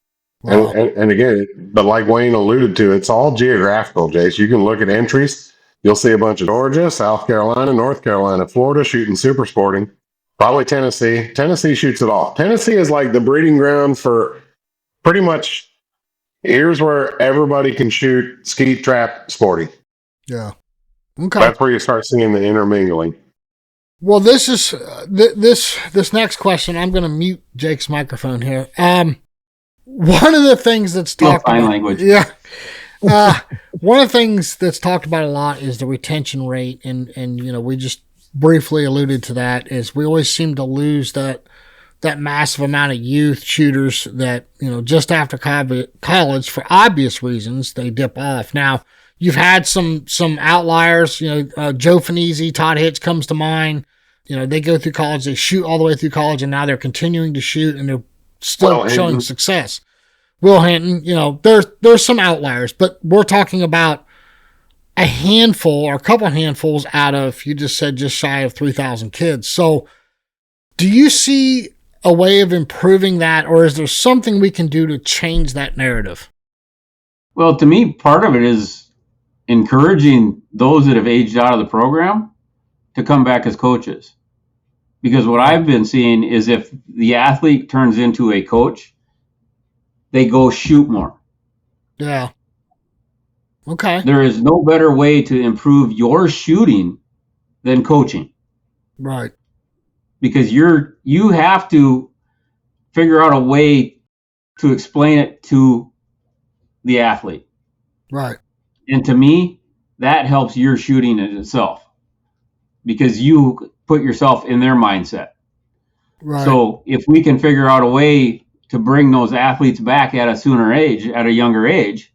Wow. And again, but like Wayne alluded to, it's all geographical, Jace. You can look at entries. You'll see a bunch of Georgia, South Carolina, North Carolina, Florida shooting super sporting. Probably Tennessee. Tennessee shoots it all. Tennessee is like the breeding ground for pretty much, here's where everybody can shoot skeet, trap, sporting. Yeah. Okay. That's where you start seeing the intermingling. Well, this is this next question. I'm going to mute Jake's microphone here. One of the things that's talked sign about, language. yeah. One of the things that's talked about a lot is the retention rate, and we just briefly alluded to that. Is we always seem to lose that massive amount of youth shooters that just after college, for obvious reasons, they dip off. Now you've had some outliers. Joe Finizzi, Todd Hitch comes to mind. They go through college, they shoot all the way through college, and now they're continuing to shoot, and they're still showing success. Will Hinton, there's some outliers, but we're talking about a handful or a couple handfuls out of, you just said, just shy of 3,000 kids. So do you see a way of improving that, or is there something we can do to change that narrative? Well, to me, part of it is encouraging those that have aged out of the program to come back as coaches. Because what I've been seeing is if the athlete turns into a coach, they go shoot more. Yeah. Okay. There is no better way to improve your shooting than coaching. Right. Because you have to figure out a way to explain it to the athlete. Right. And to me, that helps your shooting in itself. Because you put yourself in their mindset. Right. So if we can figure out a way to bring those athletes back at a younger age,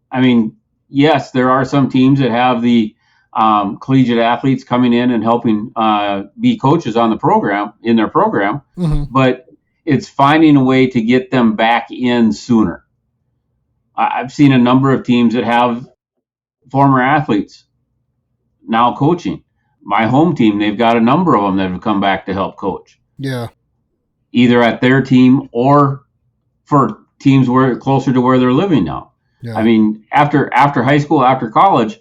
I mean, yes, there are some teams that have the collegiate athletes coming in and helping be coaches in their program, Mm-hmm. but it's finding a way to get them back in sooner. I've seen a number of teams that have former athletes now coaching. My home team, they've got a number of them that have come back to help coach. Yeah. Either at their team or for teams where closer to where they're living now. Yeah. I mean, after high school, after college,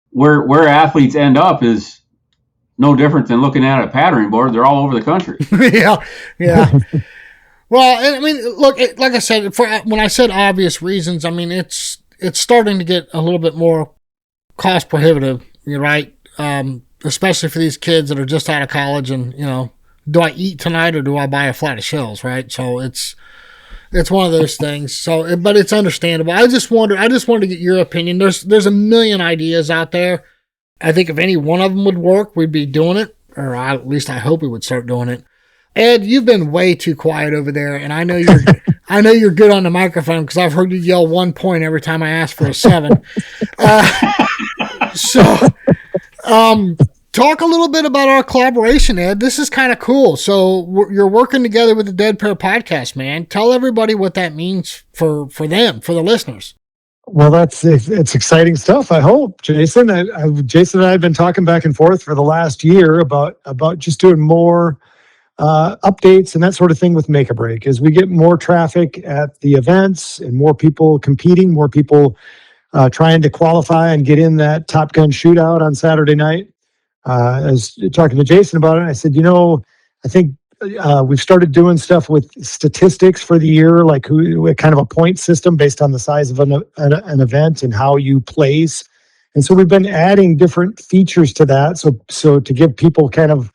where athletes end up is no different than looking at a patterning board. They're all over the country. Yeah. Well, I mean, look, like I said, when I said obvious reasons, I mean, it's starting to get a little bit more cost prohibitive, right? Especially for these kids that are just out of college and, do I eat tonight or do I buy a flat of shells, right? So it's one of those things. So, but it's understandable. I just wanted to get your opinion. There's a million ideas out there. I think if any one of them would work, we'd be doing it, or at least I hope we would start doing it. Ed, you've been way too quiet over there, and I know you're good on the microphone because I've heard you yell 1 point every time I ask for a 7. Talk a little bit about our collaboration, Ed. This is kind of cool. So you're working together with the Dead Pair podcast, man. Tell everybody what that means for them, for the listeners. Well, it's exciting stuff. I hope, Jason. Jason and I have been talking back and forth for the last year about just doing more updates and that sort of thing with Make a Break. As we get more traffic at the events and more people competing, more people trying to qualify and get in that Top Gun shootout on Saturday night. I was talking to Jason about it. I said, I think we've started doing stuff with statistics for the year, like kind of a point system based on the size of an event and how you place. And so we've been adding different features to that. So to give people kind of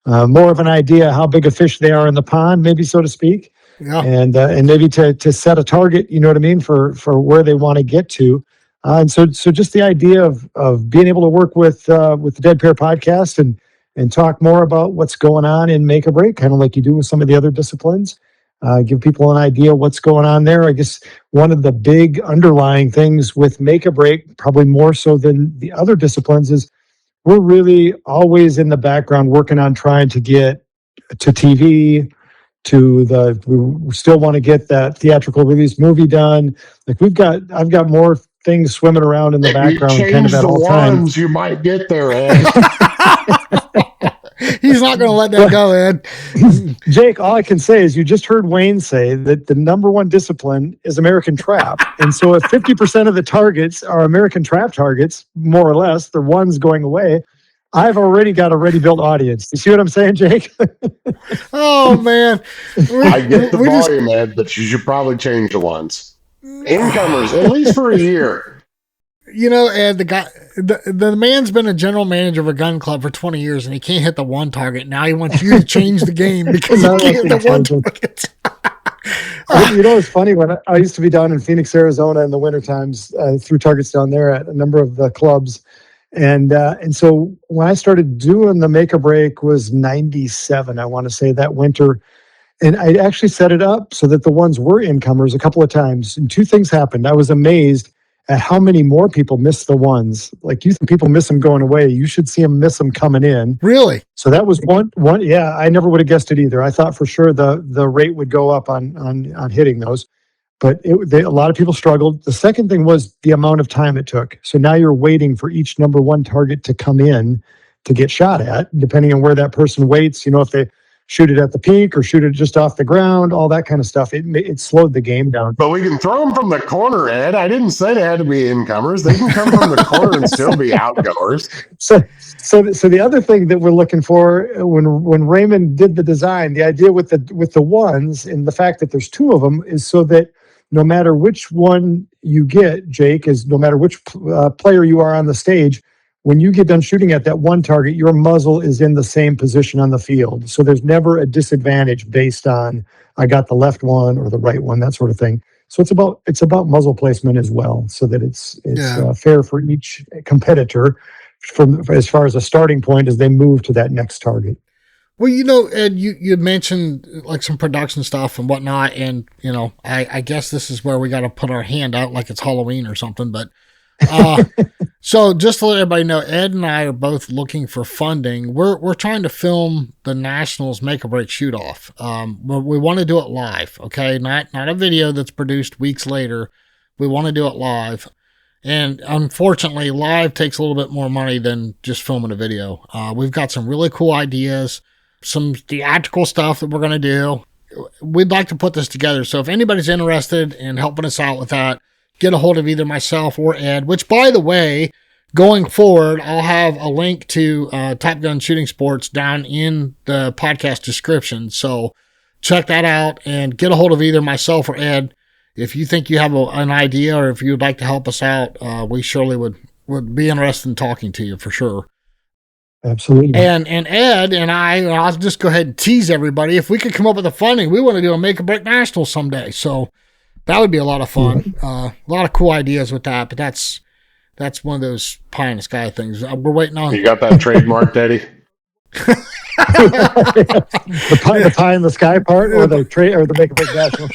more of an idea how big a fish they are in the pond, maybe so to speak. Yeah. And maybe to set a target, you know what I mean, for where they want to get to. And so just the idea of being able to work with the Dead Pair podcast and talk more about what's going on in Make a Break, kind of like you do with some of the other disciplines, give people an idea what's going on there. I guess one of the big underlying things with Make a Break, probably more so than the other disciplines, is we're really always in the background working on trying to get to TV, we still want to get that theatrical release movie done. Like I've got more things swimming around in the background kind of at all times. You might get there, Ed. He's not going to let that go, Ed. Jake, all I can say is you just heard Wayne say that the number one discipline is American Trap. And so if 50% of the targets are American Trap targets, more or less, the ones going away, I've already got a ready-built audience. You see what I'm saying, Jake? Oh, man. I get the volume, Ed, but you should probably change the ones. Incomers, at least for a year. And the man's been a general manager of a gun club for 20 years, and he can't hit the one target. Now he wants you to change the game because he can't hit the one target. It's funny when I used to be down in Phoenix, Arizona in the winter times, threw targets down there at a number of the clubs. And so when I started doing the make or break was 97, I want to say, that winter. And I actually set it up so that the ones were incomers a couple of times. And two things happened. I was amazed at how many more people miss the ones. Like, you think people miss them going away. You should see them miss them coming in. Really? So that was one. Yeah, I never would have guessed it either. I thought for sure the rate would go up on hitting those. But a lot of people struggled. The second thing was the amount of time it took. So now you're waiting for each number one target to come in to get shot at, depending on where that person waits. If they shoot it at the peak or shoot it just off the ground, all that kind of stuff. It slowed the game down. But we can throw them from the corner, Ed. I didn't say they had to be incomers. They can come from the corner and still be outgoers. So the other thing that we're looking for when Raymond did the design, the idea with the ones and the fact that there's two of them is so that no matter which one you get, Jake, is no matter which player you are on the stage, when you get done shooting at that one target, your muzzle is in the same position on the field. So there's never a disadvantage based on I got the left one or the right one, that sort of thing. So it's about muzzle placement as well, so that it's fair for each competitor from as far as a starting point as they move to that next target. Well, Ed, you mentioned like some production stuff and whatnot, and I guess this is where we got to put our hand out like it's Halloween or something, but. So just to let everybody know, Ed and I are both looking for funding. We're trying to film the Nationals make or break shoot off. We want to do it live, okay? Not a video that's produced weeks later. We want to do it live. And unfortunately, live takes a little bit more money than just filming a video. We've got some really cool ideas, some theatrical stuff that we're going to do. We'd like to put this together. So if anybody's interested in helping us out with that, get a hold of either myself or Ed, which, by the way, going forward, I'll have a link to Top Gun Shooting Sports down in the podcast description. So check that out and get a hold of either myself or Ed. If you think you have an idea or if you'd like to help us out, we surely would be interested in talking to you for sure. Absolutely. And Ed and I'll just go ahead and tease everybody. If we could come up with the funding, we want to do a Make or Break National someday. So that would be a lot of fun. A lot of cool ideas with that, but that's one of those pie in the sky things. We're waiting on. You got that trademarked, Eddie? the pie in the sky part, or the Make or Break Nationals?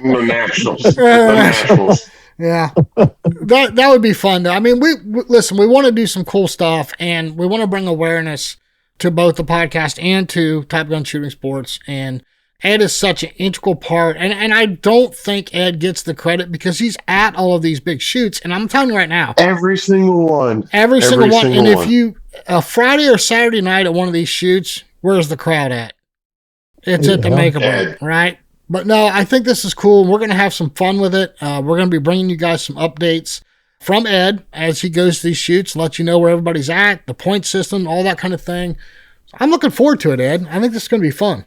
The Nationals. The Nationals. Yeah, that would be fun though. I mean, we want to do some cool stuff, and we want to bring awareness to both the podcast and to Top Gun Shooting Sports. And Ed is such an integral part, and I don't think Ed gets the credit because he's at all of these big shoots. And I'm telling you right now, every single one. And if you a Friday or Saturday night at one of these shoots, where's the crowd at? It's at the Make or Break, right? But no, I think this is cool. We're going to have some fun with it. We're going to be bringing you guys some updates from Ed as he goes to these shoots, let you know where everybody's at, the point system, all that kind of thing. So I'm looking forward to it, Ed. I think this is going to be fun.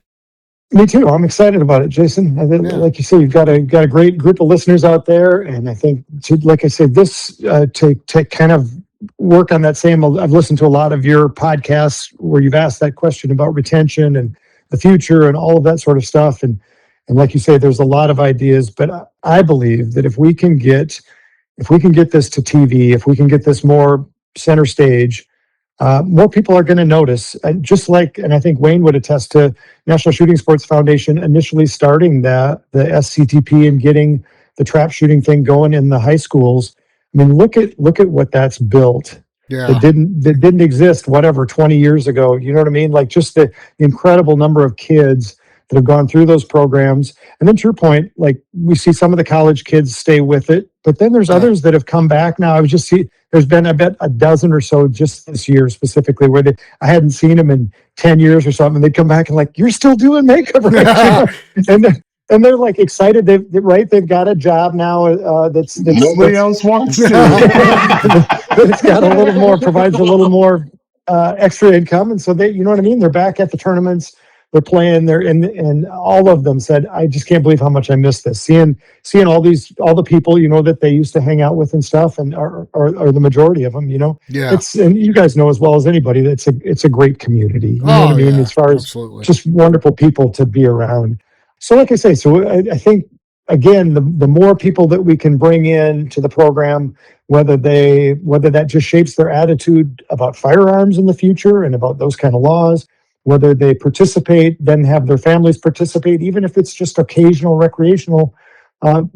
Me too. I'm excited about it, Jason. I think, like you say, you've got a great group of listeners out there, and I think, like I said, this to kind of work on that same. I've listened to a lot of your podcasts where you've asked that question about retention and the future and all of that sort of stuff, and like you say, there's a lot of ideas. But I believe that if we can get this to TV, if we can get this more center stage, more people are going to notice. And I think Wayne would attest to National Shooting Sports Foundation initially starting the SCTP and getting the trap shooting thing going in the high schools. I mean, look at what that's built. Yeah. That didn't exist, 20 years ago. You know what I mean? Like, just the incredible number of kids that have gone through those programs. And then to your point, like, we see some of the college kids stay with it, but then there's others that have come back now. There's been, I bet, a dozen or so just this year specifically where I hadn't seen them in 10 years or something. And they'd come back and like, you're still doing makeup, right? and they're like excited. They've got a job now that's nobody else wants to. It's got provides a little more extra income. And so you know what I mean? They're back at the tournaments. they're playing there, and all of them said, I just can't believe how much I miss this. Seeing all the people, that they used to hang out with and stuff, and are the majority of them, Yeah. and you guys know as well as anybody that it's a great community. You know what I mean? Yeah, As far as absolutely. just wonderful people to be around. So like I say, I think, again, the more people that we can bring in to the program, whether that just shapes their attitude about firearms in the future and about those kind of laws, whether they participate, then have their families participate, even if it's just occasional recreational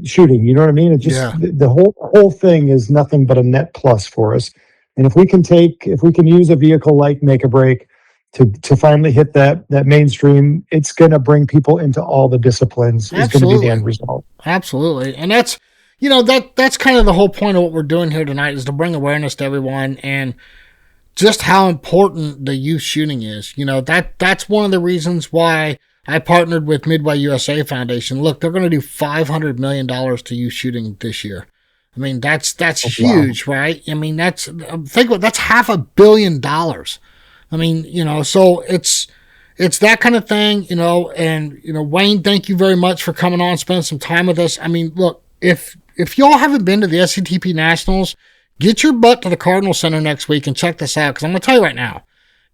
shooting. You know what I mean? It just Yeah. the whole thing is nothing but a net plus for us. And if we can use a vehicle like Make a Break to finally hit that mainstream, it's going to bring people into all the disciplines. Is going to be the end result. Absolutely. And that's, that's kind of the whole point of what we're doing here tonight, is to bring awareness to everyone and just how important the youth shooting is. That's one of the reasons why I partnered with Midway USA Foundation. Look, they're going to do $500 million to youth shooting this year. I mean, that's huge, wow. Right? I mean, that's $500 million. I mean, so it's that kind of thing, and, Wayne, thank you very much for coming on, spending some time with us. I mean, look, if y'all haven't been to the SCTP Nationals, get your butt to the Cardinal Center next week and check this out, because I'm going to tell you right now,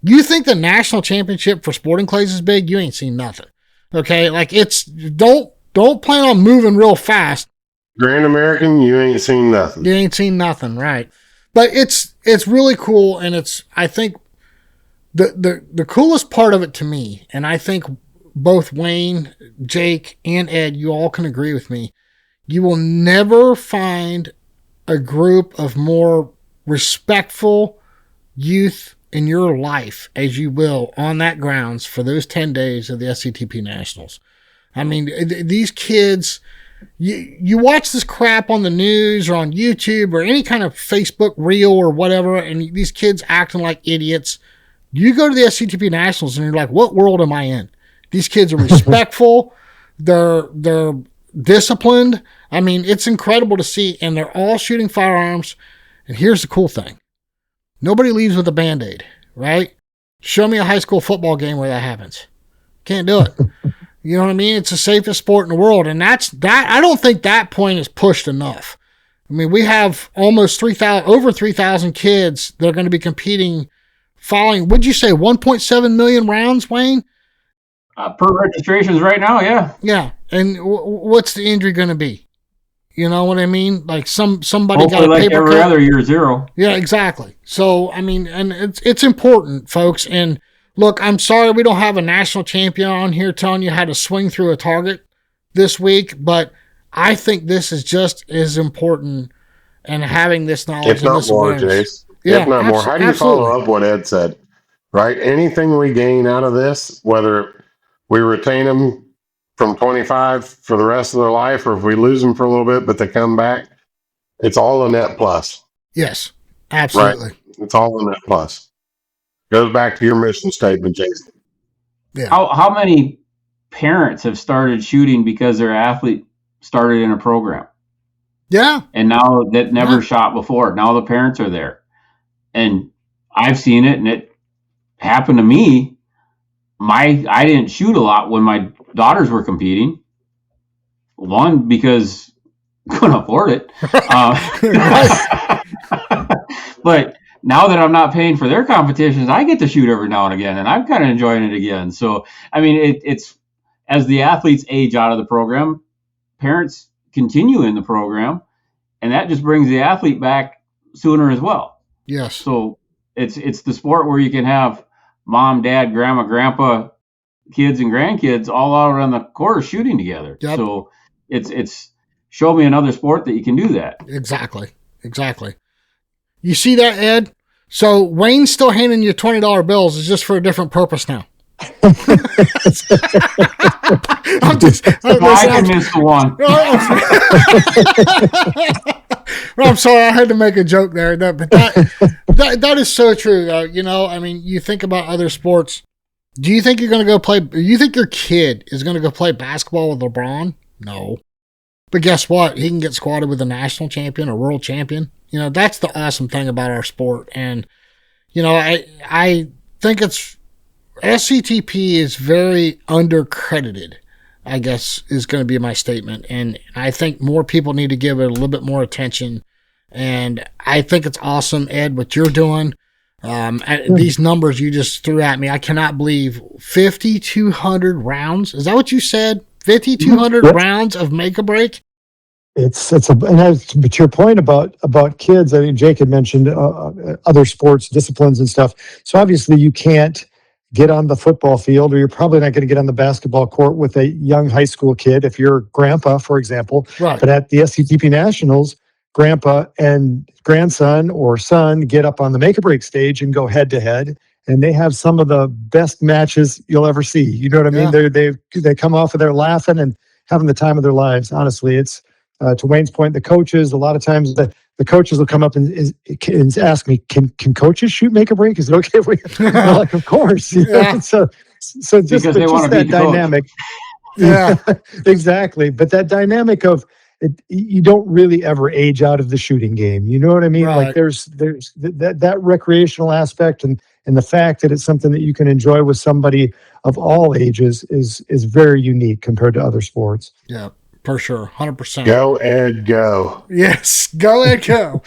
you think the national championship for sporting clays is big? You ain't seen nothing. Okay? Like, don't plan on moving real fast. Grand American, you ain't seen nothing. You ain't seen nothing, right? But it's really cool, and I think the coolest part of it to me, and I think both Wayne, Jake, and Ed, you all can agree with me, you will never find a group of more respectful youth in your life as you will on that grounds for those 10 days of the SCTP Nationals. I mean, these kids, you watch this crap on the news or on YouTube or any kind of Facebook reel or whatever, and these kids acting like idiots. You go to the SCTP Nationals and you're like, what world am I in? These kids are respectful. They're disciplined. I mean, it's incredible to see, and they're all shooting firearms. And here's the cool thing. Nobody leaves with a Band-Aid, right? Show me a high school football game where that happens. Can't do it. You know what I mean? It's the safest sport in the world. And that. I don't think that point is pushed enough. I mean, we have almost over 3,000 kids that are going to be competing following, would you say 1.7 million rounds, Wayne? Per registrations right now, yeah. Yeah. And what's the injury going to be? You know what I mean? Like somebody hopefully got a like paper every cut. other year, 0. Yeah, exactly. So, I mean, and it's important, folks. And look, I'm sorry we don't have a national champion on here telling you how to swing through a target this week, but I think this is just as important, and having this knowledge. If not more, Jace. Yeah, if not more. How do you follow up what Ed said? Right? Anything we gain out of this, whether we retain them from 25 for the rest of their life, or if we lose them for a little bit, but they come back, it's all a net plus. Yes, absolutely. Right? It's all a net plus. Goes back to your mission statement, Jason. Yeah. How many parents have started shooting because their athlete started in a program? Yeah. And now that never shot before. Now the parents are there. And I've seen it, and it happened to me. I didn't shoot a lot when my daughters were competing. One, because I couldn't afford it. But now that I'm not paying for their competitions, I get to shoot every now and again, and I'm kind of enjoying it again. So, I mean, it's as the athletes age out of the program, parents continue in the program, and that just brings the athlete back sooner as well. Yes. So it's the sport where you can have mom, dad, grandma, grandpa, kids, and grandkids all out on the course shooting together. Yep. So it's show me another sport that you can do that. Exactly. You see that, Ed? So Wayne's still handing you $20 bills. It's just for a different purpose now. I missed the one. Well, I'm sorry, I had to make a joke there. But that is so true, though. You know, I mean, you think about other sports. Do you think you're going to go play? You think your kid is going to go play basketball with LeBron? No. But guess what? He can get squatted with a national champion or world champion. You know, that's the awesome thing about our sport. And, you know, I think it's SCTP is very undercredited, I guess, is going to be my statement. And I think more people need to give it a little bit more attention. And I think it's awesome, Ed, what you're doing. These numbers you just threw at me, I cannot believe 5,200 rounds. Is that what you said? 5,200 rounds of make a break? But your point about kids, I mean, Jake had mentioned other sports disciplines and stuff. So obviously you can't get on the football field, or you're probably not going to get on the basketball court with a young high school kid if you're grandpa, for example. Right. But at the SCTP Nationals, grandpa and grandson or son get up on the make or break stage and go head to head. And they have some of the best matches you'll ever see. You know what I mean? Yeah. They come off of there laughing and having the time of their lives. Honestly, it's to Wayne's point, the coaches, a lot of times the coaches will come up and ask me, can coaches shoot make or break? Is it okay if we, like, of course. Yeah. So just Because they want to that beat the coach. dynamic. Yeah. Exactly. But that dynamic of you don't really ever age out of the shooting game. You know what I mean? Right. Like there's that recreational aspect and the fact that it's something that you can enjoy with somebody of all ages is very unique compared to other sports. Yeah, for sure. 100%. Go, Ed, go. Yes, go Ed, go.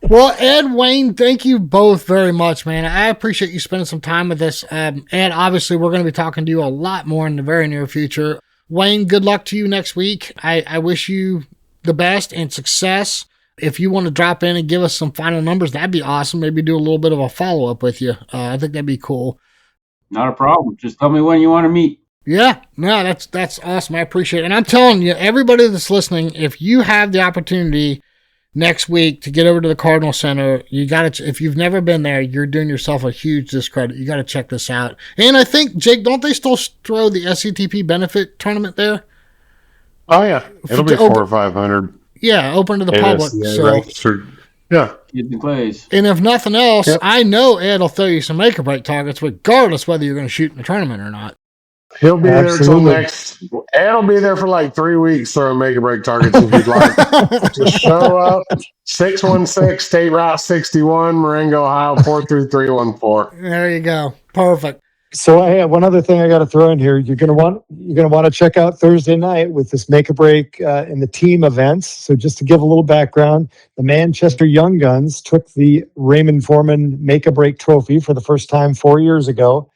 Well, Ed, Wayne, thank you both very much, man. I appreciate you spending some time with us. Ed, obviously, we're going to be talking to you a lot more in the very near future. Wayne, good luck to you next week. I wish you the best and success. If you want to drop in and give us some final numbers, that'd be awesome. Maybe do a little bit of a follow-up with you. I think that'd be cool. Not a problem. Just tell me when you want to meet. Yeah, no, that's awesome. I appreciate it. And I'm telling you, everybody that's listening, if you have the opportunity next week to get over to the Cardinal Center, you got to, if you've never been there, you're doing yourself a huge discredit. You got to check this out. And I think, Jake, don't they still throw the SCTP benefit tournament there? Oh yeah, it'll be 400 or 500. Yeah, open to the public. So, registered. Yeah. Kids and plays. and if nothing else, Yep. I know Ed will throw you some make or break targets, regardless whether you're going to shoot in the tournament or not. He'll be there till Absolutely. next. Ed'll be there for like 3 weeks throwing make or break targets if you'd like. Just show up. 616 State Route 61, Marengo, Ohio 43314. There you go. Perfect. So I have one other thing I got to throw in here. You're gonna want to check out Thursday night with this make or break in the team events. So just to give a little background, the Manchester Young Guns took the Raymond Foreman make or break trophy for the first time 4 years ago.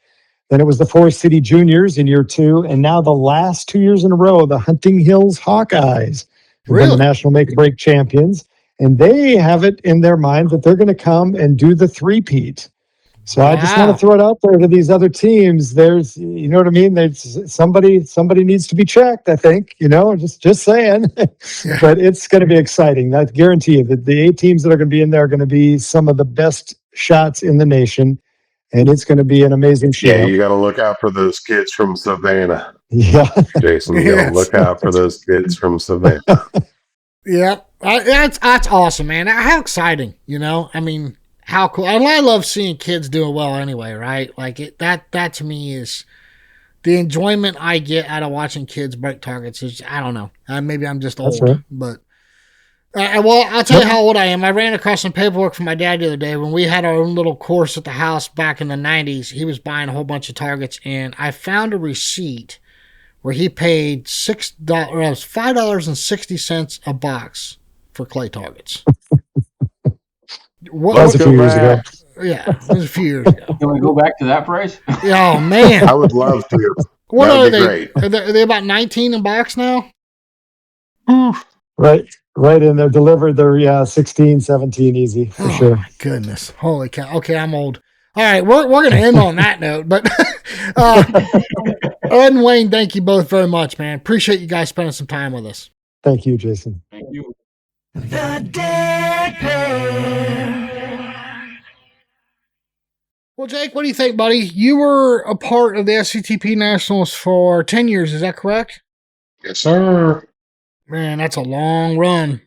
Then it was the Forest City Juniors in year 2, and now the last 2 years in a row, the Hunting Hills Hawkeyes have been Really? the national make or break champions, and they have it in their mind that they're going to come and do the three-peat. So I just want Wow. to throw it out there to these other teams. There's, you know what I mean? There's somebody needs to be checked, I think, just saying. But it's going to be exciting. I guarantee you that the 8 teams that are going to be in there are going to be some of the best shots in the nation. And it's going to be an amazing show. Yeah, you got to look out for those kids from Savannah, Yeah. Jason. You got Yes. to look out for those kids from Savannah. Yeah, that's awesome, man. How exciting, I mean, how cool. And I love seeing kids doing well anyway, right? Like that to me is the enjoyment I get out of watching kids break targets. Is, I don't know. Maybe I'm just That's old, right. but well, I'll tell you how old I am. I ran across some paperwork from my dad the other day when we had our own little course at the house back in the 90s. He was buying a whole bunch of targets, and I found a receipt where he paid $5.60 a box for clay targets. That was a few years ago. Yeah, it was a few years ago. Can we go back to that price? Oh man, I would love to. what That'd are be they? great. Are they about 19 a box now? Right in there. Delivered. They're 16, 17 easy for Oh sure. my goodness, holy cow! Okay, I'm old. All right, we're gonna end on that note, but Ed and Wayne, thank you both very much, man. Appreciate you guys spending some time with us. Thank you, Jason. Thank you. The Dead Pair. Well, Jake, what do you think, buddy? You were a part of the SCTP Nationals for 10 years, is that correct? Yes, sir. Man, that's a long run.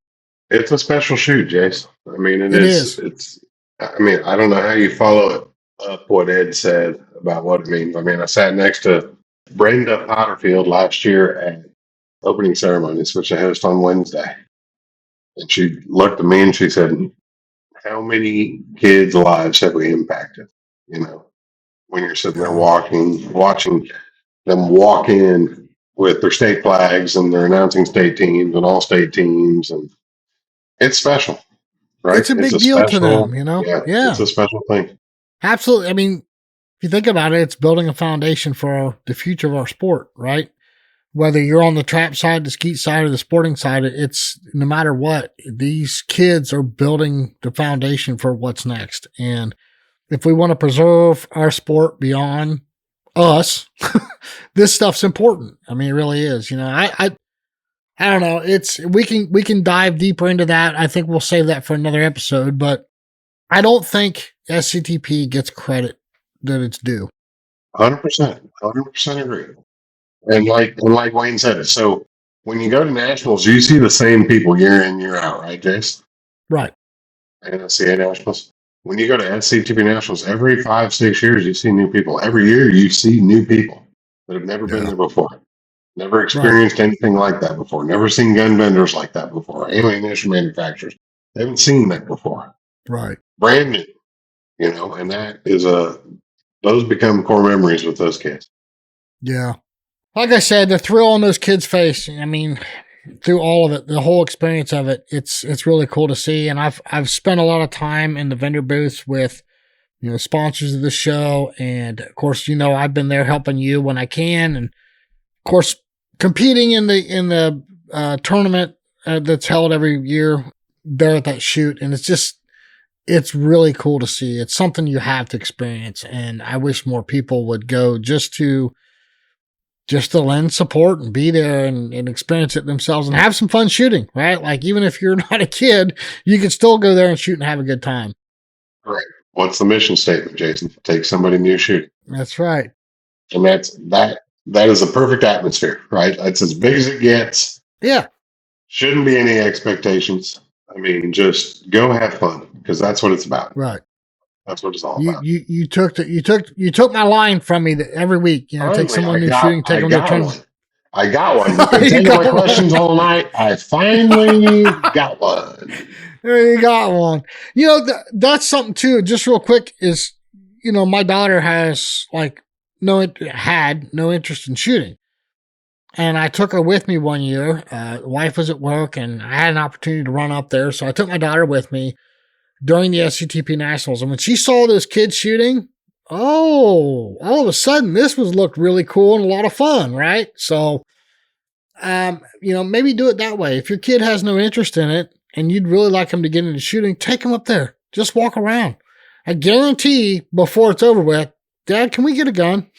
It's a special shoot, Jason. I mean, It is. It's. I mean, I don't know how you follow it up what Ed said about what it means. I mean, I sat next to Brenda Potterfield last year at opening ceremonies, which I host on Wednesday, and she looked at me and she said, "How many kids' lives have we impacted?" when you're sitting there watching them walk in with their state flags and they're announcing state teams and all state teams, and it's special, right? It's a It's big a deal to special, them, you know? yeah, Yeah, it's a special thing. absolutely. I mean, if you think about it, it's building a foundation for the future of our sport, right? Whether you're on the trap side, the skeet side, or the sporting side, it's no matter what, these kids are building the foundation for what's next. And if we want to preserve our sport beyond us, this stuff's important. I mean, it really is. You know, I don't know. We can dive deeper into that. I think we'll save that for another episode, but I don't think SCTP gets credit that it's due. 100% agree. And like Wayne said, so when you go to nationals, you see the same people year in, year out, right, Jace? Right. And NSCA nationals. When you go to SCTP nationals, every 5-6 years, you see new people. Every year, you see new people that have never been there before, never experienced anything like that before, never seen gun vendors like that before, ammunition manufacturers. They haven't seen that before. Right. Brand new, you know, and that is those become core memories with those kids. Yeah. Like I said, the thrill on those kids' face, I mean, through all of it, the whole experience of it, it's really cool to see. And I've spent a lot of time in the vendor booths with, you know, sponsors of the show. And of course, you know, I've been there helping you when I can. And of course, competing in the tournament that's held every year there at that shoot. And it's really cool to see. It's something you have to experience. And I wish more people would go just to lend support and be there and experience it themselves and have some fun shooting, right? Like, even if you're not a kid, you can still go there and shoot and have a good time. Right. What's the mission statement, Jason? Take somebody new shooting. That's right. And that is a perfect atmosphere, right? That's as big as it gets. Yeah. Shouldn't be any expectations. I mean, just go have fun, because that's what it's about. Right. That's what it's all about. You took my line from me that every week, you know, take someone new shooting, take them to a tournament. I got one. You've been taking my questions all night. I finally got one. You got one. You know, that's something too, just real quick, is, you know, my daughter has had no interest in shooting. And I took her with me one year. The wife was at work and I had an opportunity to run up there. So I took my daughter with me during the SCTP Nationals. And when she saw those kids shooting, all of a sudden this looked really cool and a lot of fun, right? So, you know, maybe do it that way. If your kid has no interest in it and you'd really like them to get into shooting, take them up there. Just walk around. I guarantee before it's over with, Dad, can we get a gun?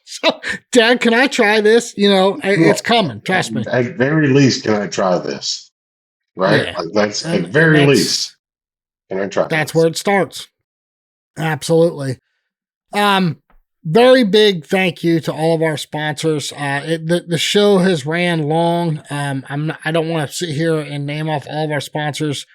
So, Dad, can I try this? You know, it's coming. Trust me. At very least, can I try this? Right? Yeah. Like, that's at very least. Can I try That's this? where it starts. Absolutely. Very big thank you to all of our sponsors. The show has ran long. I don't want to sit here and name off all of our sponsors.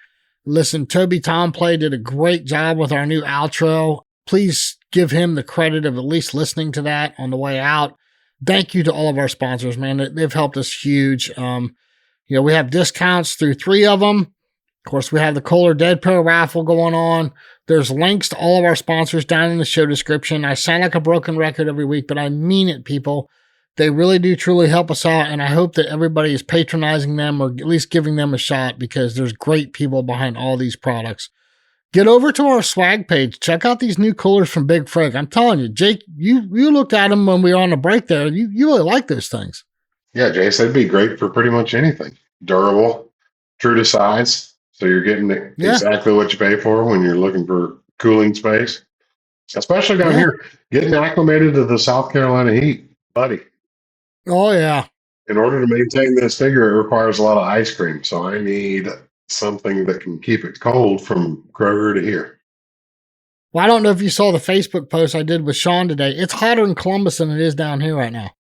Listen, Toby Tomplay did a great job with our new outro. Please give him the credit of at least listening to that on the way out. Thank you to all of our sponsors, man. They've helped us huge. You know, we have discounts through 3 of them. Of course, we have the Kolar Dead Pair raffle going on. There's links to all of our sponsors down in the show description. I sound like a broken record every week, but I mean it, people. They really do truly help us out, and I hope that everybody is patronizing them or at least giving them a shot, because there's great people behind all these products. Get over to our swag page. Check out these new coolers from Big Frig. I'm telling you, Jake, you looked at them when we were on the break there. You really like those things. Yeah, Jace, that'd be great for pretty much anything. Durable, true to size. So you're getting exactly what you pay for when you're looking for cooling space. Especially down here, getting acclimated to the South Carolina heat, buddy. Oh, yeah. In order to maintain this figure, it requires a lot of ice cream. So I need something that can keep it cold from Kroger to here. Well, I don't know if you saw the Facebook post I did with Sean today. It's hotter in Columbus than it is down here right now.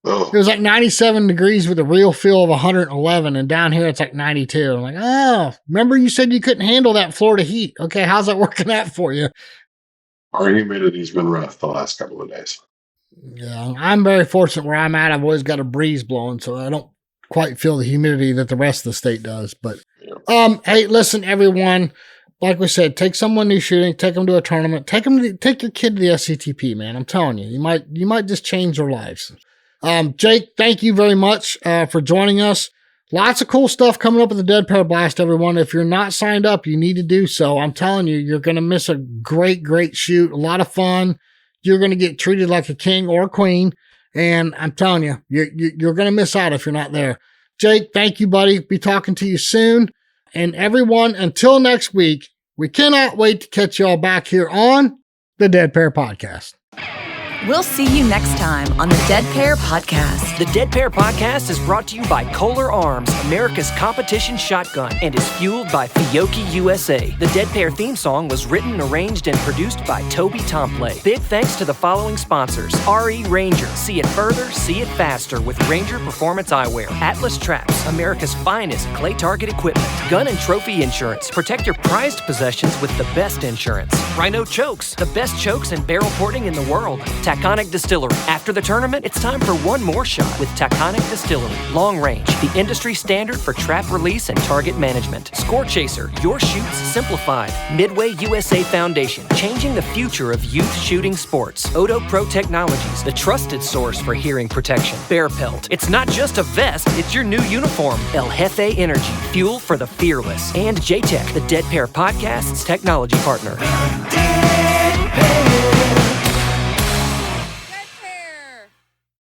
Oh. It was like 97 degrees with a real feel of 111, and down here it's like 92. I'm like, oh, remember you said you couldn't handle that Florida heat. Okay, how's that working out for you? Our humidity's been rough the last couple of days. Yeah, I'm very fortunate where I'm at. I've always got a breeze blowing, so I don't quite feel the humidity that the rest of the state does. But hey, listen, everyone. like we said, take someone new shooting, take them to a tournament, take your kid to the SCTP, man. I'm telling you, you might just change their lives. Jake, thank you very much for joining us. Lots of cool stuff coming up at the Dead Pair Blast, everyone. If you're not signed up, you need to do so. I'm telling you, you're going to miss a great, great shoot. A lot of fun. You're going to get treated like a king or a queen. And I'm telling you, you're going to miss out if you're not there. Jake, thank you, buddy. Be talking to you soon. And everyone, until next week, we cannot wait to catch y'all back here on the Dead Pair Podcast. We'll see you next time on the Dead Pair Podcast. The Dead Pair Podcast is brought to you by Kolar Arms, America's competition shotgun, and is fueled by Fiocchi USA. The Dead Pair theme song was written, arranged, and produced by Toby Tomplay. Big thanks to the following sponsors: RE Ranger, see it further, see it faster with Ranger Performance Eyewear; Atlas Traps, America's finest clay target equipment; Gun and Trophy Insurance, protect your prized possessions with the best insurance; Rhino Chokes, the best chokes and barrel porting in the world; Taconic Distillery. After the tournament, it's time for one more shot with Taconic Distillery. Long Range, the industry standard for trap release and target management. Score Chaser, your shoots simplified. Midway USA Foundation, changing the future of youth shooting sports. Odo Pro Technologies, the trusted source for hearing protection. Bear Pelt, it's not just a vest, it's your new uniform. El Jefe Energy, fuel for the fearless. And J-Tech, the Dead Pair Podcast's technology partner.